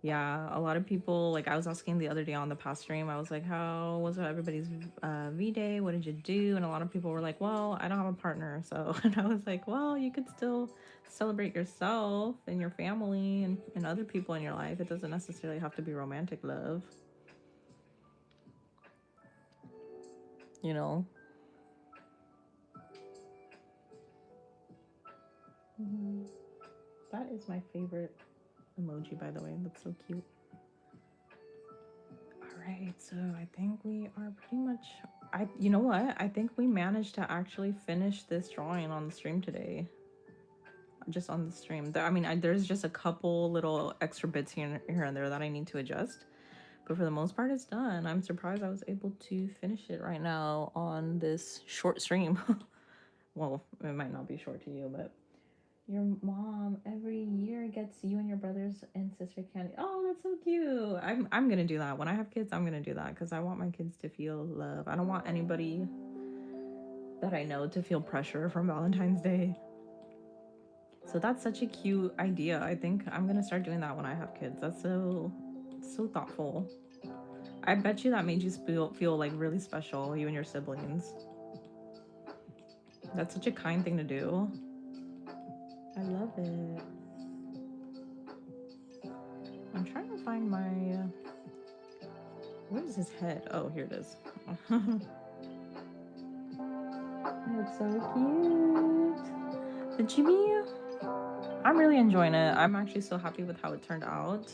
Yeah, a lot of people, like I was asking the other day on the past stream, I was like, how was everybody's V-Day? What did you do? And a lot of people were like, well, I don't have a partner. So, and I was like, well, you could still celebrate yourself and your family and other people in your life. It doesn't necessarily have to be romantic love, you know? Mm-hmm. That is my favorite emoji, by the way. That's so cute. All right, so I think we are pretty much. You know what? I think we managed to actually finish this drawing on the stream today. Just on the stream. I mean, there's just a couple little extra bits here and there that I need to adjust, but for the most part, it's done. I'm surprised I was able to finish it right now on this short stream. Well, it might not be short to you, but your mom every year gets you and your brothers and sister candy. Oh, that's so cute. I'm gonna do that when I have kids. I'm gonna do that because I want my kids to feel love. I don't want anybody that I know to feel pressure from Valentine's Day. So that's such a cute idea. I think I'm gonna start doing that when I have kids. That's so thoughtful. I bet you that made you feel like really special, you and your siblings. That's such a kind thing to do. I love it. I'm trying to find my. Where is his head? Oh, here it is. It's so cute. The chibi. I'm really enjoying it. I'm actually so happy with how it turned out.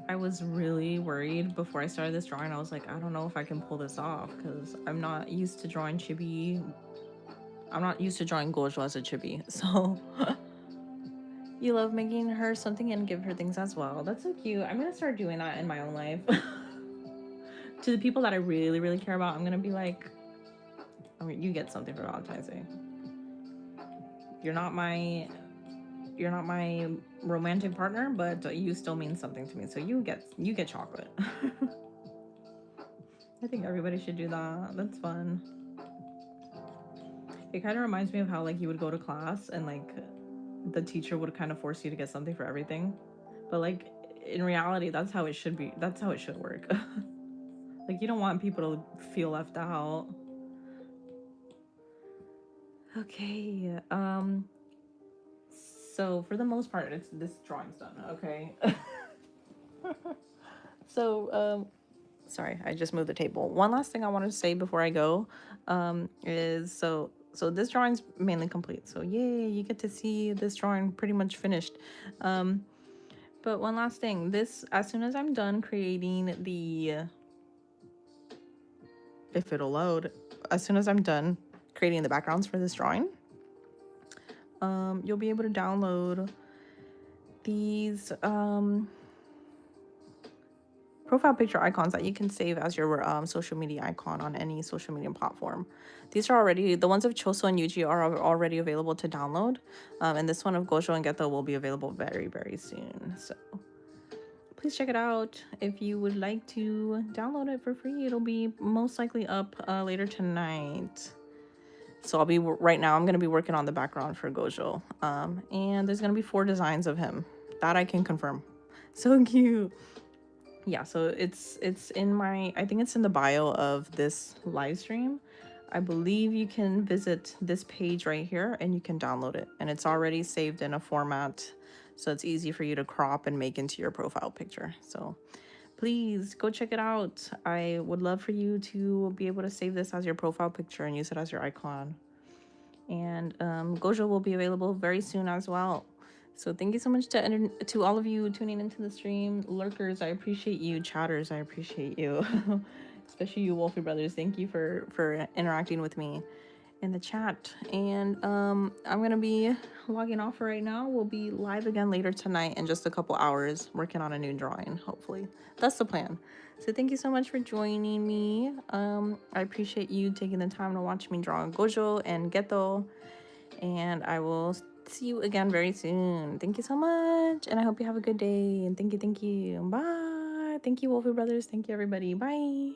I was really worried before I started this drawing. I was like, I don't know if I can pull this off because I'm not used to drawing chibi. I'm not used to drawing Gojo as a chibi. So you love making her something and give her things as well. That's so cute. I'm gonna start doing that in my own life. To the people that I really, really care about, I'm gonna be like, I mean, you get something for Valentine's Day. You're not my romantic partner, but you still mean something to me. So you get chocolate. I think everybody should do that. That's fun. It kind of reminds me of how like you would go to class and like the teacher would kind of force you to get something for everything. But like in reality, that's how it should be. That's how it should work. Like you don't want people to feel left out. Okay. So for the most part, it's this drawing's done. Okay. So sorry, I just moved the table. One last thing I wanted to say before I go, is so this drawing's mainly complete. So yay, you get to see this drawing pretty much finished. But one last thing, this as soon as I'm done creating the, if it'll load, as soon as I'm done creating the backgrounds for this drawing, you'll be able to download these profile picture icons that you can save as your social media icon on any social media platform. These are already, the ones of Choso and Yuji are already available to download, and this one of Gojo and Geto will be available very, very soon. So please check it out. If you would like to download it for free, it'll be most likely up later tonight. So I'll be, right now I'm going to be working on the background for Gojo, and there's going to be 4 designs of him that I can confirm. So cute. Yeah, so it's in my, I think it's in the bio of this live stream. I believe you can visit this page right here and you can download it, and it's already saved in a format, so it's easy for you to crop and make into your profile picture. So please go check it out. I would love for you to be able to save this as your profile picture and use it as your icon. And Gojo will be available very soon as well. So thank you so much to all of you tuning into the stream. Lurkers, I appreciate you. Chatters, I appreciate you. Especially you Wolfie brothers. Thank you for interacting with me in the chat. And I'm gonna be logging off for right now. We'll be live again later tonight in just a couple hours, working on a new drawing, hopefully. That's the plan. So thank you so much for joining me. I appreciate you taking the time to watch me draw Gojo and Geto. And I will see you again very soon. Thank you so much. And I hope you have a good day. And thank you. Bye. Thank you, Wolfie Brothers. Thank you, everybody. Bye.